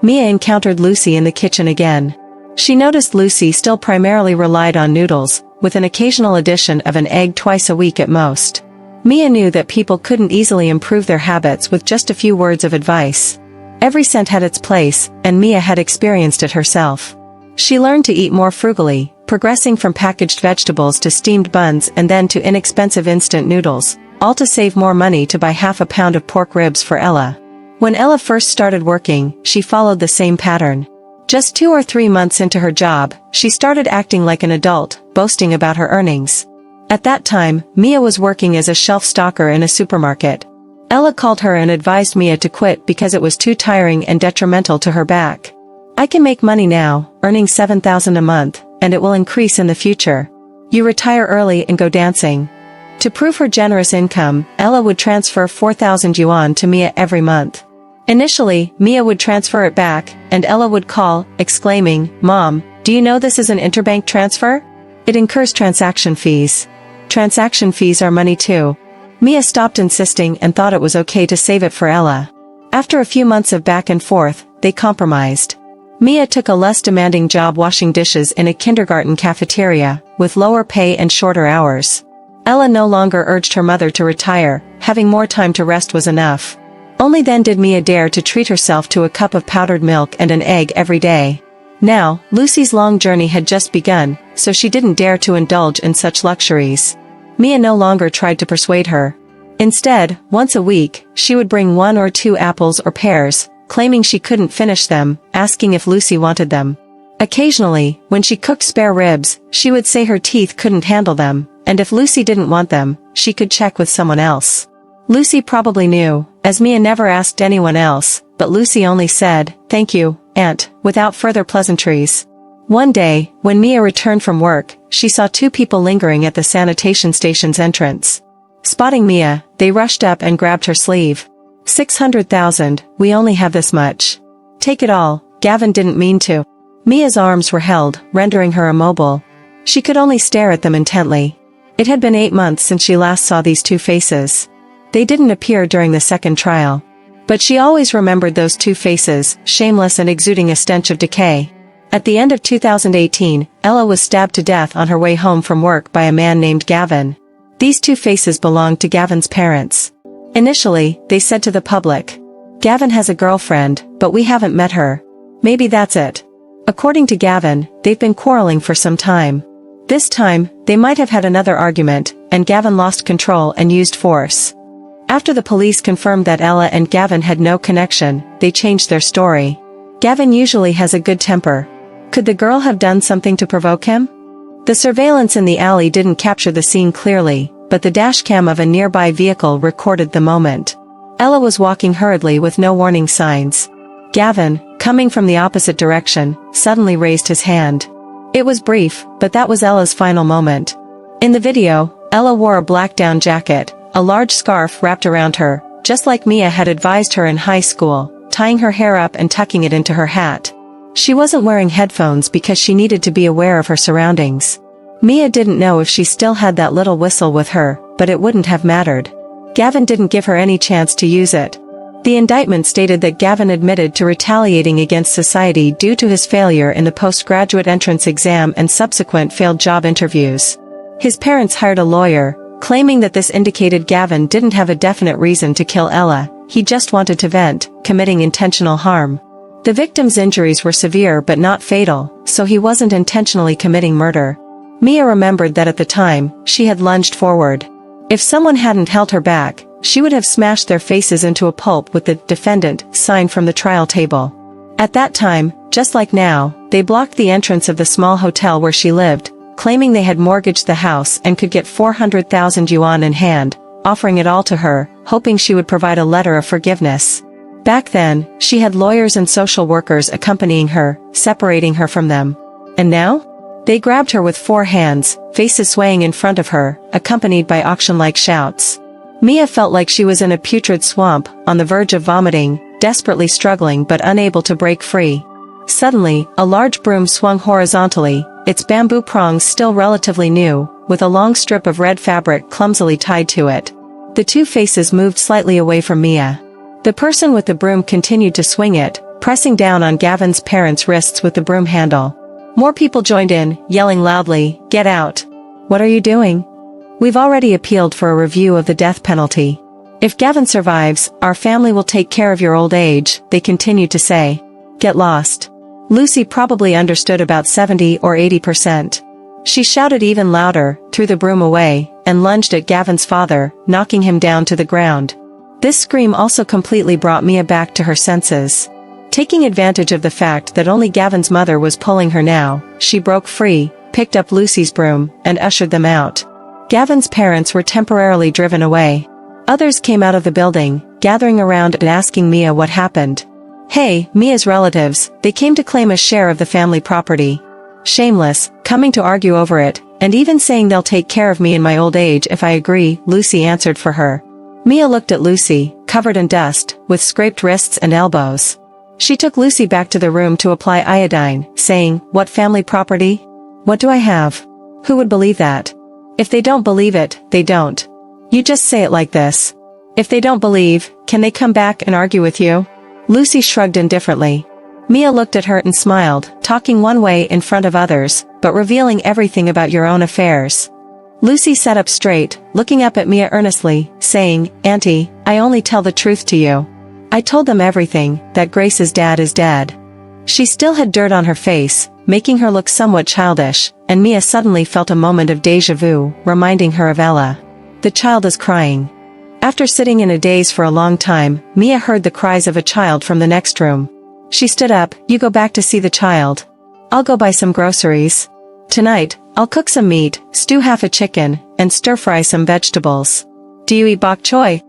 Mia encountered Lucy in the kitchen again. She noticed Lucy still primarily relied on noodles, with an occasional addition of an egg twice a week at most. Mia knew that people couldn't easily improve their habits with just a few words of advice. Every cent had its place, and Mia had experienced it herself. She learned to eat more frugally, progressing from packaged vegetables to steamed buns and then to inexpensive instant noodles, all to save more money to buy half a pound of pork ribs for Ella. When Ella first started working, she followed the same pattern. Just 2 or 3 months into her job, she started acting like an adult, boasting about her earnings. At that time, Mia was working as a shelf stocker in a supermarket. Ella called her and advised Mia to quit because it was too tiring and detrimental to her back. "I can make money now, earning $7,000 a month, and it will increase in the future. You retire early and go dancing." To prove her generous income, Ella would transfer 4,000 yuan to Mia every month. Initially, Mia would transfer it back, and Ella would call, exclaiming, "Mom, do you know this is an interbank transfer? It incurs transaction fees. Transaction fees are money too." Mia stopped insisting and thought it was okay to save it for Ella. After a few months of back and forth, they compromised. Mia took a less demanding job washing dishes in a kindergarten cafeteria, with lower pay and shorter hours. Ella no longer urged her mother to retire, having more time to rest was enough. Only then did Mia dare to treat herself to a cup of powdered milk and an egg every day. Now, Lucy's long journey had just begun, so she didn't dare to indulge in such luxuries. Mia no longer tried to persuade her. Instead, once a week, she would bring 1 or 2 apples or pears, claiming she couldn't finish them, asking if Lucy wanted them. Occasionally, when she cooked spare ribs, she would say her teeth couldn't handle them, and if Lucy didn't want them, she could check with someone else. Lucy probably knew, as Mia never asked anyone else, but Lucy only said, "Thank you, Aunt," without further pleasantries. One day, when Mia returned from work, she saw 2 people lingering at the sanitation station's entrance. Spotting Mia, they rushed up and grabbed her sleeve. 600,000, we only have this much. Take it all, Gavin didn't mean to. Mia's arms were held, rendering her immobile. She could only stare at them intently. It had been 8 months since she last saw these 2 faces. They didn't appear during the second trial. But she always remembered those 2 faces, shameless and exuding a stench of decay. At the end of 2018, Ella was stabbed to death on her way home from work by a man named Gavin. These 2 faces belonged to Gavin's parents. Initially, they said to the public, "Gavin has a girlfriend, but we haven't met her. Maybe that's it." According to Gavin, they've been quarreling for some time. This time, they might have had another argument, and Gavin lost control and used force. After the police confirmed that Ella and Gavin had no connection, they changed their story. Gavin usually has a good temper. Could the girl have done something to provoke him? The surveillance in the alley didn't capture the scene clearly, but the dashcam of a nearby vehicle recorded the moment. Ella was walking hurriedly with no warning signs. Gavin, coming from the opposite direction, suddenly raised his hand. It was brief, but that was Ella's final moment. In the video, Ella wore a black down jacket, a large scarf wrapped around her, just like Mia had advised her in high school, tying her hair up and tucking it into her hat. She wasn't wearing headphones because she needed to be aware of her surroundings. Mia didn't know if she still had that little whistle with her, but it wouldn't have mattered. Gavin didn't give her any chance to use it. The indictment stated that Gavin admitted to retaliating against society due to his failure in the postgraduate entrance exam and subsequent failed job interviews. His parents hired a lawyer, claiming that this indicated Gavin didn't have a definite reason to kill Ella, he just wanted to vent, committing intentional harm. The victim's injuries were severe but not fatal, so he wasn't intentionally committing murder. Mia remembered that at the time, she had lunged forward. If someone hadn't held her back, she would have smashed their faces into a pulp with the defendant sign from the trial table. At that time, just like now, they blocked the entrance of the small hotel where she lived, claiming they had mortgaged the house and could get 400,000 yuan in hand, offering it all to her, hoping she would provide a letter of forgiveness. Back then, she had lawyers and social workers accompanying her, separating her from them. And now? They grabbed her with 4 hands, faces swaying in front of her, accompanied by auction-like shouts. Mia felt like she was in a putrid swamp, on the verge of vomiting, desperately struggling but unable to break free. Suddenly, a large broom swung horizontally, its bamboo prongs still relatively new, with a long strip of red fabric clumsily tied to it. The 2 faces moved slightly away from Mia. The person with the broom continued to swing it, pressing down on Gavin's parents' wrists with the broom handle. More people joined in, yelling loudly, "Get out! What are you doing? We've already appealed for a review of the death penalty. If Gavin survives, our family will take care of your old age," they continued to say. "Get lost." Lucy probably understood about 70 or 80%. She shouted even louder, threw the broom away, and lunged at Gavin's father, knocking him down to the ground. This scream also completely brought Mia back to her senses. Taking advantage of the fact that only Gavin's mother was pulling her now, she broke free, picked up Lucy's broom, and ushered them out. Gavin's parents were temporarily driven away. Others came out of the building, gathering around and asking Mia what happened. Hey, Mia's relatives, they came to claim a share of the family property. Shameless, coming to argue over it, and even saying they'll take care of me in my old age if I agree, Lucy answered for her. Mia looked at Lucy, covered in dust, with scraped wrists and elbows. She took Lucy back to the room to apply iodine, saying, "What family property? What do I have? Who would believe that? If they don't believe it, they don't. You just say it like this. If they don't believe, can they come back and argue with you?" Lucy shrugged indifferently. Mia looked at her and smiled, talking one way in front of others, but revealing everything about your own affairs. Lucy sat up straight, looking up at Mia earnestly, saying, "Auntie, I only tell the truth to you. I told them everything, that Grace's dad is dead." She still had dirt on her face, making her look somewhat childish, and Mia suddenly felt a moment of déjà vu, reminding her of Ella. The child is crying. After sitting in a daze for a long time, Mia heard the cries of a child from the next room. She stood up. "You go back to see the child. I'll go buy some groceries. Tonight, I'll cook some meat, stew half a chicken, and stir-fry some vegetables. Do you eat bok choy?"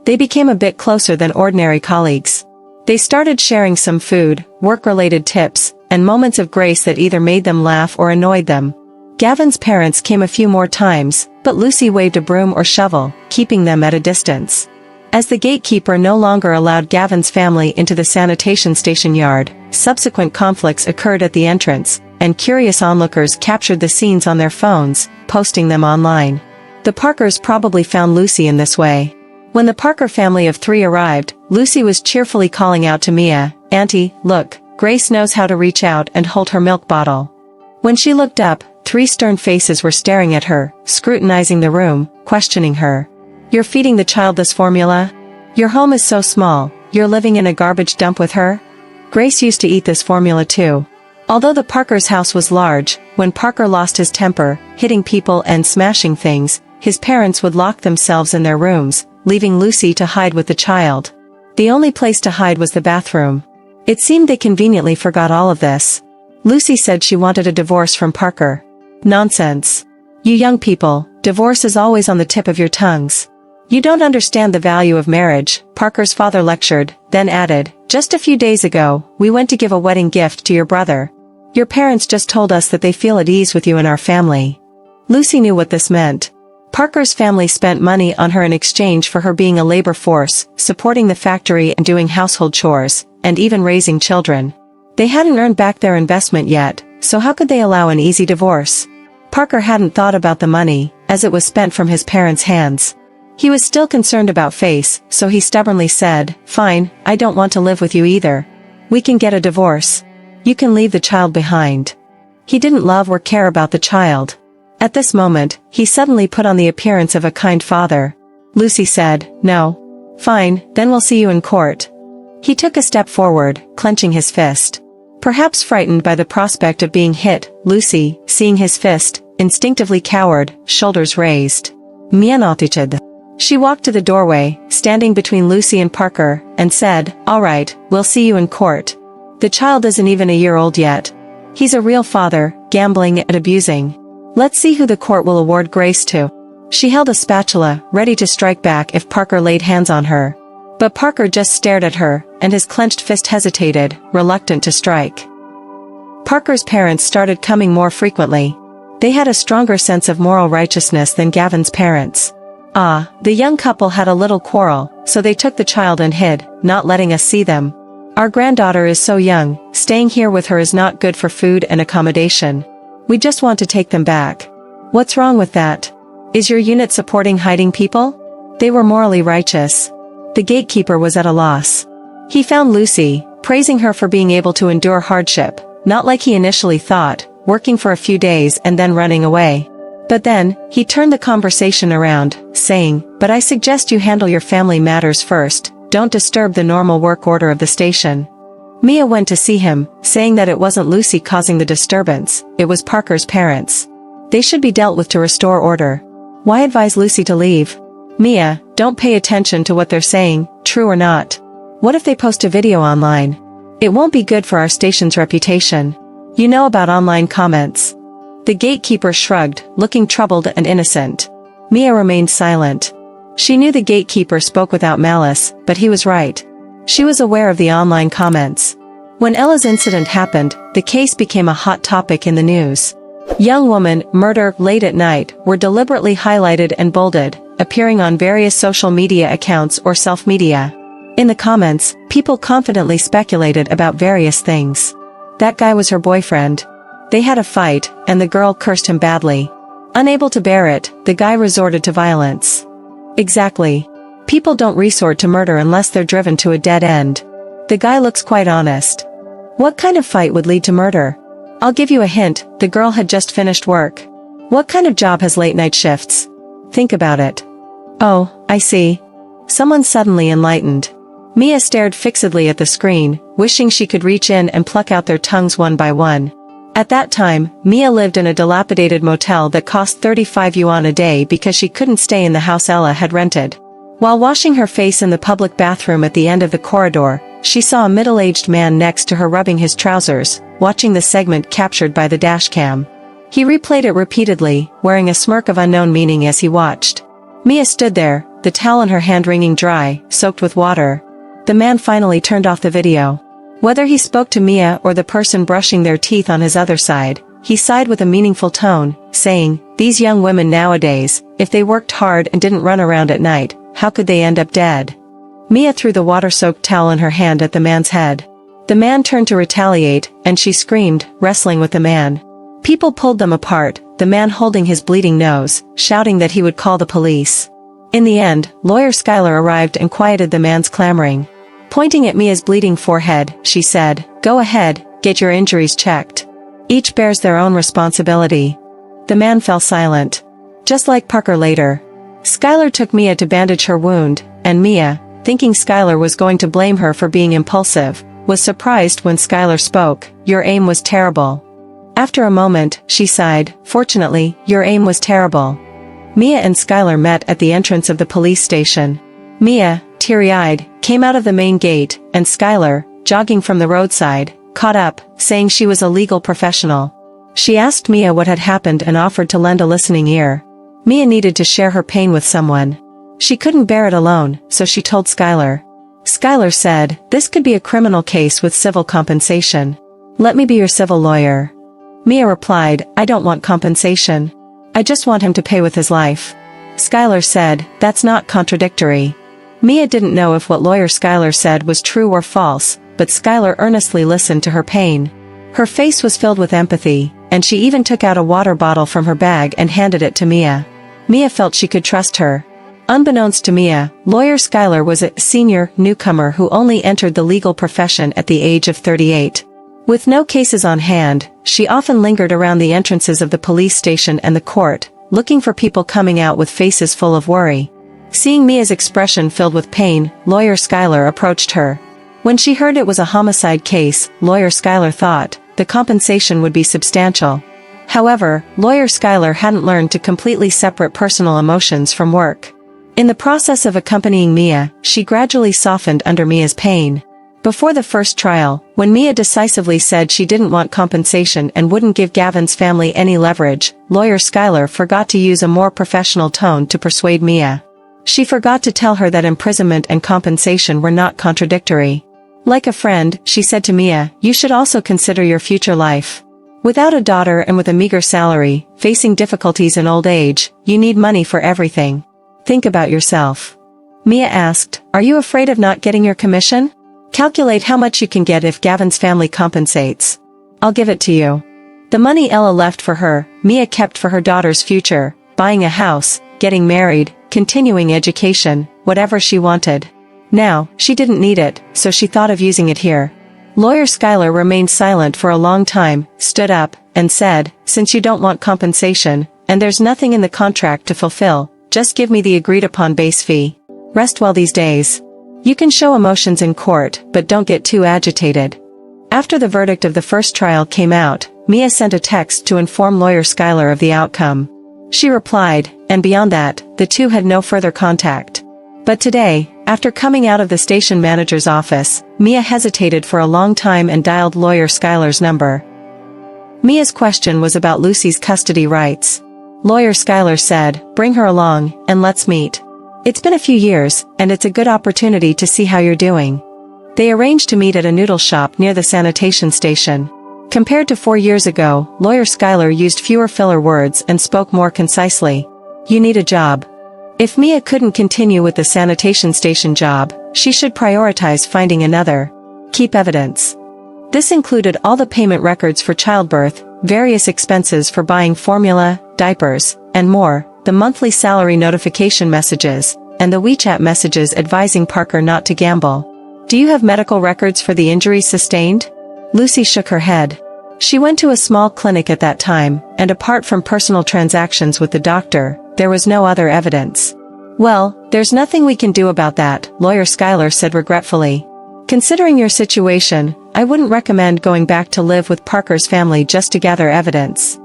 They became a bit closer than ordinary colleagues. They started sharing some food, work-related tips, and moments of grace that either made them laugh or annoyed them. Gavin's parents came a few more times, but Lucy waved a broom or shovel, keeping them at a distance. As the gatekeeper no longer allowed Gavin's family into the sanitation station yard, subsequent conflicts occurred at the entrance, and curious onlookers captured the scenes on their phones, posting them online. The Parkers probably found Lucy in this way. When the Parker family of 3 arrived, Lucy was cheerfully calling out to Mia, "Auntie, look, Grace knows how to reach out and hold her milk bottle." When she looked up, 3 stern faces were staring at her, scrutinizing the room, questioning her. "You're feeding the child this formula? Your home is so small, you're living in a garbage dump with her?" Grace used to eat this formula too. Although the Parker's house was large, when Parker lost his temper, hitting people and smashing things, his parents would lock themselves in their rooms, leaving Lucy to hide with the child. The only place to hide was the bathroom. It seemed they conveniently forgot all of this. Lucy said she wanted a divorce from Parker. "Nonsense. You young people, divorce is always on the tip of your tongues. You don't understand the value of marriage," Parker's father lectured, then added, "Just a few days ago, we went to give a wedding gift to your brother. Your parents just told us that they feel at ease with you in our family." Lucy knew what this meant. Parker's family spent money on her in exchange for her being a labor force, supporting the factory and doing household chores, and even raising children. They hadn't earned back their investment yet, so how could they allow an easy divorce? Parker hadn't thought about the money, as it was spent from his parents' hands. He was still concerned about Face, so he stubbornly said, "Fine, I don't want to live with you either. We can get a divorce. You can leave the child behind." He didn't love or care about the child. At this moment, he suddenly put on the appearance of a kind father. Lucy said, "No. Fine, then we'll see you in court." He took a step forward, clenching his fist. Perhaps frightened by the prospect of being hit, Lucy, seeing his fist, instinctively cowered, shoulders raised. Mia noticed. She walked to the doorway, standing between Lucy and Parker, and said, "All right, we'll see you in court. The child isn't even a year old yet. He's a real father, gambling and abusing. Let's see who the court will award Grace to." She held a spatula, ready to strike back if Parker laid hands on her. But Parker just stared at her, and his clenched fist hesitated, reluctant to strike. Parker's parents started coming more frequently. They had a stronger sense of moral righteousness than Gavin's parents. The young couple had a little quarrel, so they took the child and hid, not letting us see them. "Our granddaughter is so young, staying here with her is not good for food and accommodation. We just want to take them back." "What's wrong with that? Is your unit supporting hiding people?" They were morally righteous. The gatekeeper was at a loss. He found Lucy, praising her for being able to endure hardship, not like he initially thought, working for a few days and then running away. But then, he turned the conversation around, saying, "But I suggest you handle your family matters first, don't disturb the normal work order of the station." Mia went to see him, saying that it wasn't Lucy causing the disturbance, it was Parker's parents. They should be dealt with to restore order. Why advise Lucy to leave? "Mia, don't pay attention to what they're saying, true or not. What if they post a video online? It won't be good for our station's reputation. You know about online comments. The gatekeeper shrugged, looking troubled and innocent. Mia remained silent. She knew the gatekeeper spoke without malice, but he was right. She was aware of the online comments. When Ella's incident happened, the case became a hot topic in the news. Young woman, murder, late at night, were deliberately highlighted and bolded, appearing on various social media accounts or self-media. In the comments, people confidently speculated about various things. That guy was her boyfriend. They had a fight, and the girl cursed him badly. Unable to bear it, the guy resorted to violence. Exactly. People don't resort to murder unless they're driven to a dead end. The guy looks quite honest. What kind of fight would lead to murder? I'll give you a hint, the girl had just finished work. What kind of job has late night shifts? Think about it. Oh, I see. Someone suddenly enlightened. Mia stared fixedly at the screen, wishing she could reach in and pluck out their tongues one by one. At that time, Mia lived in a dilapidated motel that cost 35 yuan a day because she couldn't stay in the house Ella had rented. While washing her face in the public bathroom at the end of the corridor, she saw a middle-aged man next to her rubbing his trousers, watching the segment captured by the dashcam. He replayed it repeatedly, wearing a smirk of unknown meaning as he watched. Mia stood there, the towel in her hand wringing dry, soaked with water. The man finally turned off the video. Whether he spoke to Mia or the person brushing their teeth on his other side, he sighed with a meaningful tone, saying, "These young women nowadays, if they worked hard and didn't run around at night, how could they end up dead?" Mia threw the water-soaked towel in her hand at the man's head. The man turned to retaliate, and she screamed, wrestling with the man. People pulled them apart, the man holding his bleeding nose, shouting that he would call the police. In the end, lawyer Skylar arrived and quieted the man's clamoring. Pointing at Mia's bleeding forehead, she said, "Go ahead, get your injuries checked. Each bears their own responsibility." The man fell silent. Just like Parker later. Skylar took Mia to bandage her wound, and Mia, thinking Skylar was going to blame her for being impulsive, was surprised when Skylar spoke, "Your aim was terrible." After a moment, she sighed, "Fortunately, your aim was terrible." Mia and Skylar met at the entrance of the police station. Mia, teary-eyed, came out of the main gate, and Skylar, jogging from the roadside, caught up, saying she was a legal professional. She asked Mia what had happened and offered to lend a listening ear. Mia needed to share her pain with someone. She couldn't bear it alone, so she told Skylar. Skylar said, "This could be a criminal case with civil compensation. Let me be your civil lawyer." Mia replied, "I don't want compensation. I just want him to pay with his life." Skylar said, "That's not contradictory." Mia didn't know if what lawyer Skylar said was true or false, but Skylar earnestly listened to her pain. Her face was filled with empathy, and she even took out a water bottle from her bag and handed it to Mia. Mia felt she could trust her. Unbeknownst to Mia, lawyer Skylar was a senior newcomer who only entered the legal profession at the age of 38. With no cases on hand, she often lingered around the entrances of the police station and the court, looking for people coming out with faces full of worry. Seeing Mia's expression filled with pain, lawyer Skylar approached her. When she heard it was a homicide case, lawyer Skylar thought, the compensation would be substantial. However, lawyer Skylar hadn't learned to completely separate personal emotions from work. In the process of accompanying Mia, she gradually softened under Mia's pain. Before the first trial, when Mia decisively said she didn't want compensation and wouldn't give Gavin's family any leverage, lawyer Skylar forgot to use a more professional tone to persuade Mia. She forgot to tell her that imprisonment and compensation were not contradictory. Like a friend, she said to Mia, "You should also consider your future life. Without a daughter and with a meager salary, facing difficulties in old age, you need money for everything. Think about yourself." Mia asked, "Are you afraid of not getting your commission? Calculate how much you can get if Gavin's family compensates. I'll give it to you." The money Ella left for her, Mia kept for her daughter's future, buying a house, getting married, continuing education, whatever she wanted. Now, she didn't need it, so she thought of using it here. Lawyer Skylar remained silent for a long time, stood up, and said, "Since you don't want compensation, and there's nothing in the contract to fulfill, just give me the agreed-upon base fee. Rest well these days. You can show emotions in court, but don't get too agitated." After the verdict of the first trial came out, Mia sent a text to inform lawyer Skylar of the outcome. She replied, and beyond that, the two had no further contact. But today, after coming out of the station manager's office, Mia hesitated for a long time and dialed lawyer Skylar's number. Mia's question was about Lucy's custody rights. Lawyer Schuyler said, "Bring her along, and let's meet. It's been a few years, and it's a good opportunity to see how you're doing." They arranged to meet at a noodle shop near the sanitation station. Compared to 4 years ago, Lawyer Schuyler used fewer filler words and spoke more concisely. "You need a job. If Mia couldn't continue with the sanitation station job, she should prioritize finding another. Keep evidence." This included all the payment records for childbirth, various expenses for buying formula, diapers, and more, the monthly salary notification messages, and the WeChat messages advising Parker not to gamble. "Do you have medical records for the injuries sustained?" Lucy shook her head. She went to a small clinic at that time, and apart from personal transactions with the doctor, there was no other evidence. "Well, there's nothing we can do about that," Lawyer Schuyler said regretfully. "Considering your situation, I wouldn't recommend going back to live with Parker's family just to gather evidence.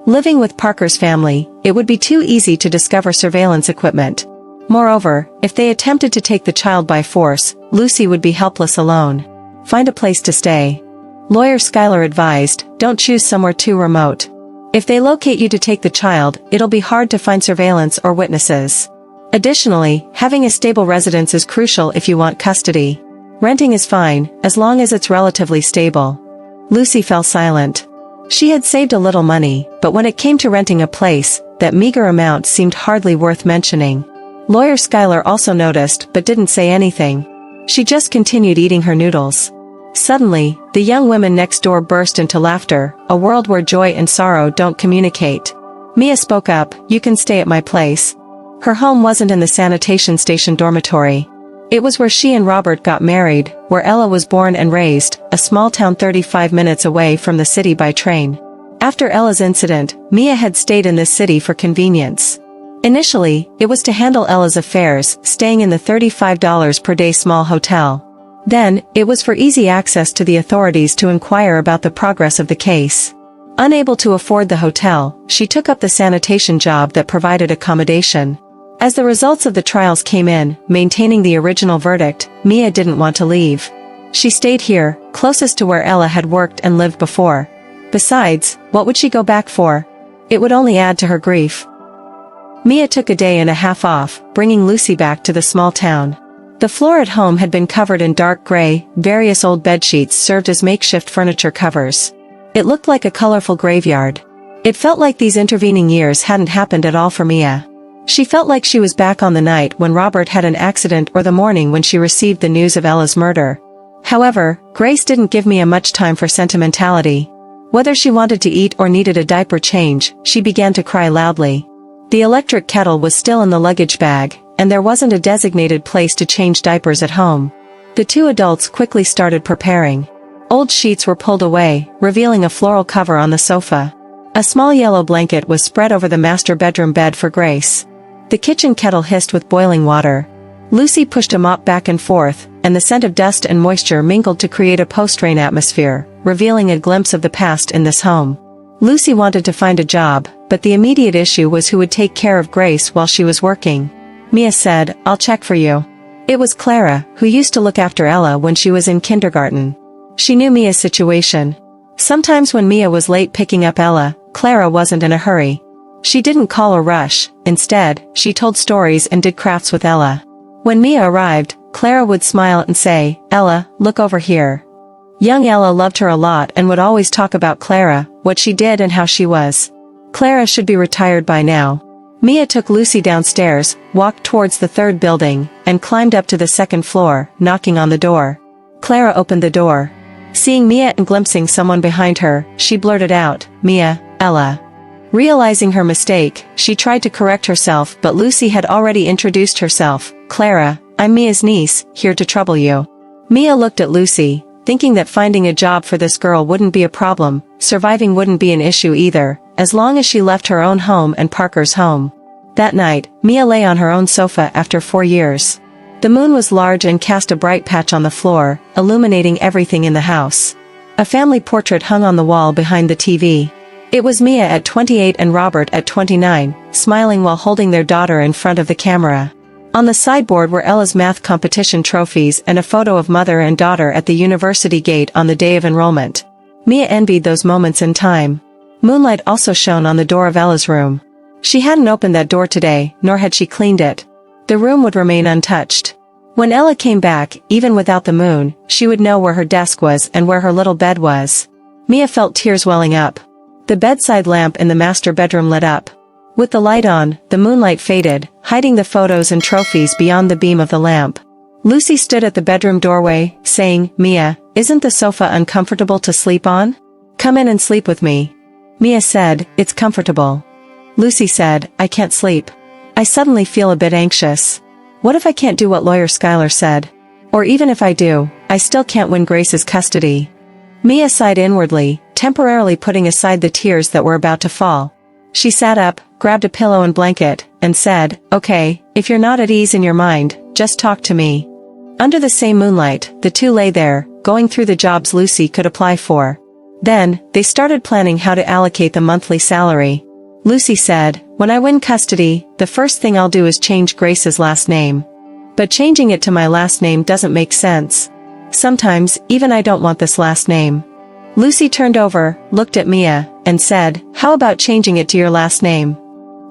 Living with Parker's family, it would be too easy to discover surveillance equipment. Moreover, if they attempted to take the child by force, Lucy would be helpless alone. Find a place to stay." Lawyer Schuyler advised, "Don't choose somewhere too remote. If they locate you to take the child, it'll be hard to find surveillance or witnesses. Additionally, having a stable residence is crucial if you want custody. Renting is fine, as long as it's relatively stable." Lucy fell silent. She had saved a little money, but when it came to renting a place, that meager amount seemed hardly worth mentioning. Lawyer Schuyler also noticed but didn't say anything. She just continued eating her noodles. Suddenly, the young women next door burst into laughter, a world where joy and sorrow don't communicate. Mia spoke up, "You can stay at my place." Her home wasn't in the sanitation station dormitory. It was where she and Robert got married, where Ella was born and raised, a small town 35 minutes away from the city by train. After Ella's incident, Mia had stayed in this city for convenience. Initially, it was to handle Ella's affairs, staying in the $35 per day small hotel. Then, it was for easy access to the authorities to inquire about the progress of the case. Unable to afford the hotel, she took up the sanitation job that provided accommodation. As the results of the trials came in, maintaining the original verdict, Mia didn't want to leave. She stayed here, closest to where Ella had worked and lived before. Besides, what would she go back for? It would only add to her grief. Mia took a day and a half off, bringing Lucy back to the small town. The floor at home had been covered in dark gray, various old bedsheets served as makeshift furniture covers. It looked like a colorful graveyard. It felt like these intervening years hadn't happened at all for Mia. She felt like she was back on the night when Robert had an accident or the morning when she received the news of Ella's murder. However, Grace didn't give Mia much time for sentimentality. Whether she wanted to eat or needed a diaper change, she began to cry loudly. The electric kettle was still in the luggage bag, and there wasn't a designated place to change diapers at home. The two adults quickly started preparing. Old sheets were pulled away, revealing a floral cover on the sofa. A small yellow blanket was spread over the master bedroom bed for Grace. The kitchen kettle hissed with boiling water. Lucy pushed a mop back and forth, and the scent of dust and moisture mingled to create a post-rain atmosphere, revealing a glimpse of the past in this home. Lucy wanted to find a job, but the immediate issue was who would take care of Grace while she was working. Mia said, "I'll check for you." It was Clara, who used to look after Ella when she was in kindergarten. She knew Mia's situation. Sometimes when Mia was late picking up Ella, Clara wasn't in a hurry. She didn't call or rush, instead, she told stories and did crafts with Ella. When Mia arrived, Clara would smile and say, "Ella, look over here." Young Ella loved her a lot and would always talk about Clara, what she did and how she was. Clara should be retired by now. Mia took Lucy downstairs, walked towards the third building, and climbed up to the second floor, knocking on the door. Clara opened the door. Seeing Mia and glimpsing someone behind her, she blurted out, "Mia, Ella." Realizing her mistake, she tried to correct herself but Lucy had already introduced herself. "Clara, I'm Mia's niece, here to trouble you." Mia looked at Lucy, thinking that finding a job for this girl wouldn't be a problem, surviving wouldn't be an issue either, as long as she left her own home and Parker's home. That night, Mia lay on her own sofa after 4 years. The moon was large and cast a bright patch on the floor, illuminating everything in the house. A family portrait hung on the wall behind the TV. It was Mia at 28 and Robert at 29, smiling while holding their daughter in front of the camera. On the sideboard were Ella's math competition trophies and a photo of mother and daughter at the university gate on the day of enrollment. Mia envied those moments in time. Moonlight also shone on the door of Ella's room. She hadn't opened that door today, nor had she cleaned it. The room would remain untouched. When Ella came back, even without the moon, she would know where her desk was and where her little bed was. Mia felt tears welling up. The bedside lamp in the master bedroom lit up. With the light on, the moonlight faded, hiding the photos and trophies beyond the beam of the lamp. Lucy stood at the bedroom doorway, saying, "Mia, isn't the sofa uncomfortable to sleep on? Come in and sleep with me." Mia said, "It's comfortable." Lucy said, "I can't sleep. I suddenly feel a bit anxious. What if I can't do what lawyer Skylar said? Or even if I do, I still can't win Grace's custody." Mia sighed inwardly, temporarily putting aside the tears that were about to fall. She sat up, grabbed a pillow and blanket, and said, "Okay, if you're not at ease in your mind, just talk to me." Under the same moonlight, the two lay there, going through the jobs Lucy could apply for. Then, they started planning how to allocate the monthly salary. Lucy said, "When I win custody, the first thing I'll do is change Grace's last name. But changing it to my last name doesn't make sense. Sometimes, even I don't want this last name." Lucy turned over, looked at Mia, and said, "How about changing it to your last name?"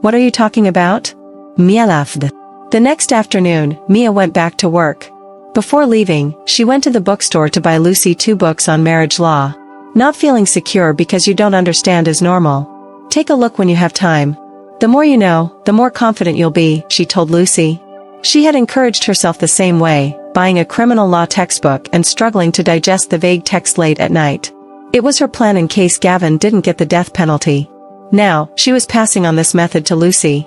"What are you talking about?" Mia laughed. The next afternoon, Mia went back to work. Before leaving, she went to the bookstore to buy Lucy 2 books on marriage law. Not feeling secure because you don't understand is normal. Take a look when you have time. The more you know, the more confident you'll be, she told Lucy. She had encouraged herself the same way, buying a criminal law textbook and struggling to digest the vague text late at night. It was her plan in case Gavin didn't get the death penalty. Now, she was passing on this method to Lucy.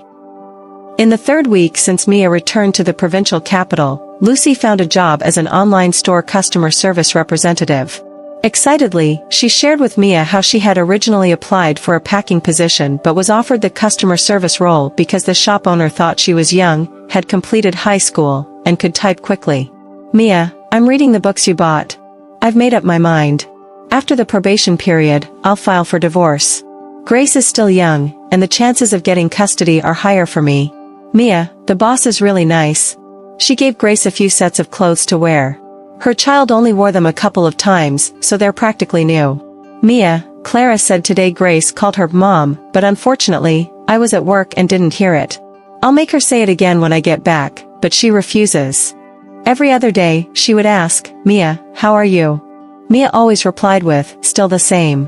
In the 3rd week since Mia returned to the provincial capital, Lucy found a job as an online store customer service representative. Excitedly, she shared with Mia how she had originally applied for a packing position but was offered the customer service role because the shop owner thought she was young, had completed high school, and could type quickly. "Mia, I'm reading the books you bought. I've made up my mind. After the probation period, I'll file for divorce. Grace is still young, and the chances of getting custody are higher for me. Mia, the boss is really nice. She gave Grace a few sets of clothes to wear. Her child only wore them a couple of times, so they're practically new. Mia, Clara said today Grace called her mom, but unfortunately, I was at work and didn't hear it. I'll make her say it again when I get back, but she refuses. Every other day, she would ask, Mia, how are you? Mia always replied with, still the same.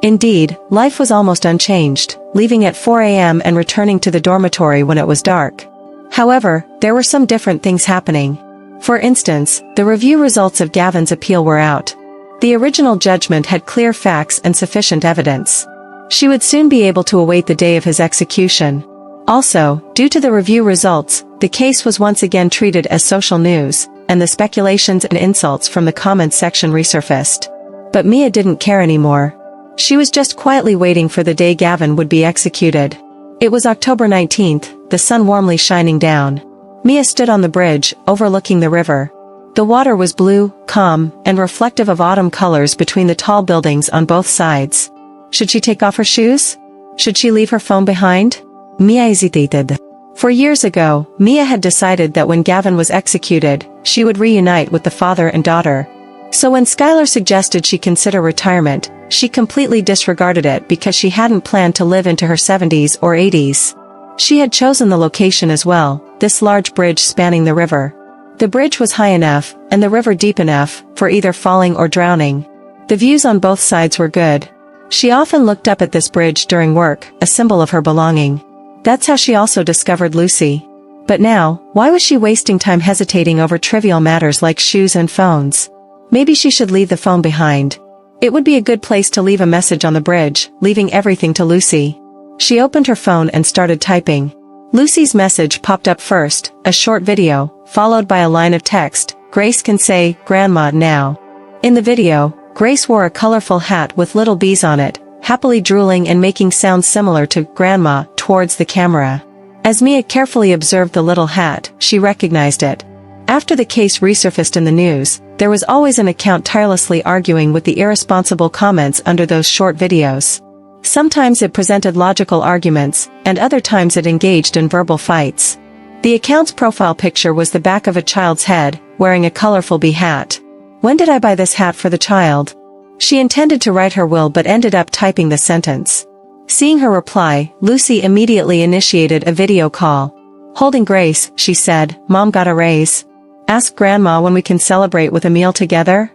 Indeed, life was almost unchanged, leaving at 4 a.m. and returning to the dormitory when it was dark. However, there were some different things happening. For instance, the review results of Gavin's appeal were out. The original judgment had clear facts and sufficient evidence. She would soon be able to await the day of his execution. Also, due to the review results, the case was once again treated as social news, and the speculations and insults from the comments section resurfaced. But Mia didn't care anymore. She was just quietly waiting for the day Gavin would be executed. It was October 19th, the sun warmly shining down. Mia stood on the bridge, overlooking the river. The water was blue, calm, and reflective of autumn colors between the tall buildings on both sides. Should she take off her shoes? Should she leave her phone behind? Mia hesitated. 4 years ago, Mia had decided that when Gavin was executed, she would reunite with the father and daughter. So when Skylar suggested she consider retirement, she completely disregarded it because she hadn't planned to live into her 70s or 80s. She had chosen the location as well, this large bridge spanning the river. The bridge was high enough, and the river deep enough, for either falling or drowning. The views on both sides were good. She often looked up at this bridge during work, a symbol of her belonging. That's how she also discovered Lucy. But now, why was she wasting time hesitating over trivial matters like shoes and phones? Maybe she should leave the phone behind. It would be a good place to leave a message on the bridge, leaving everything to Lucy. She opened her phone and started typing. Lucy's message popped up first, a short video, followed by a line of text, Grace can say, Grandma now. In the video, Grace wore a colorful hat with little bees on it, happily drooling and making sounds similar to Grandma towards the camera. As Mia carefully observed the little hat, she recognized it. After the case resurfaced in the news, there was always an account tirelessly arguing with the irresponsible comments under those short videos. Sometimes it presented logical arguments, and other times it engaged in verbal fights. The account's profile picture was the back of a child's head, wearing a colorful bee hat. When did I buy this hat for the child? She intended to write her will but ended up typing the sentence, Seeing her reply, Lucy immediately initiated a video call. Holding Grace, she said, "Mom got a raise. Ask Grandma when we can celebrate with a meal together."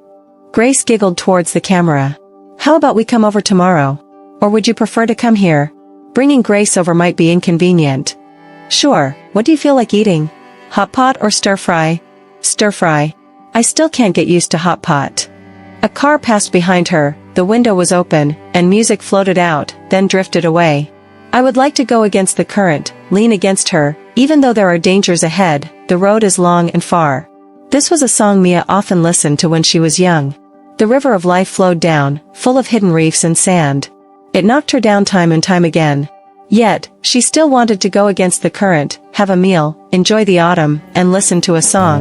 Grace giggled towards the camera. "How about we come over tomorrow? Or would you prefer to come here? Bringing Grace over might be inconvenient." "Sure, what do you feel like eating? Hot pot or stir fry?" "Stir fry. I still can't get used to hot pot." A car passed behind her, the window was open, and music floated out, then drifted away. "I would like to go against the current, lean against her, even though there are dangers ahead, the road is long and far." This was a song Mia often listened to when she was young. The river of life flowed down, full of hidden reefs and sand. It knocked her down time and time again. Yet, she still wanted to go against the current, have a meal, enjoy the autumn, and listen to a song.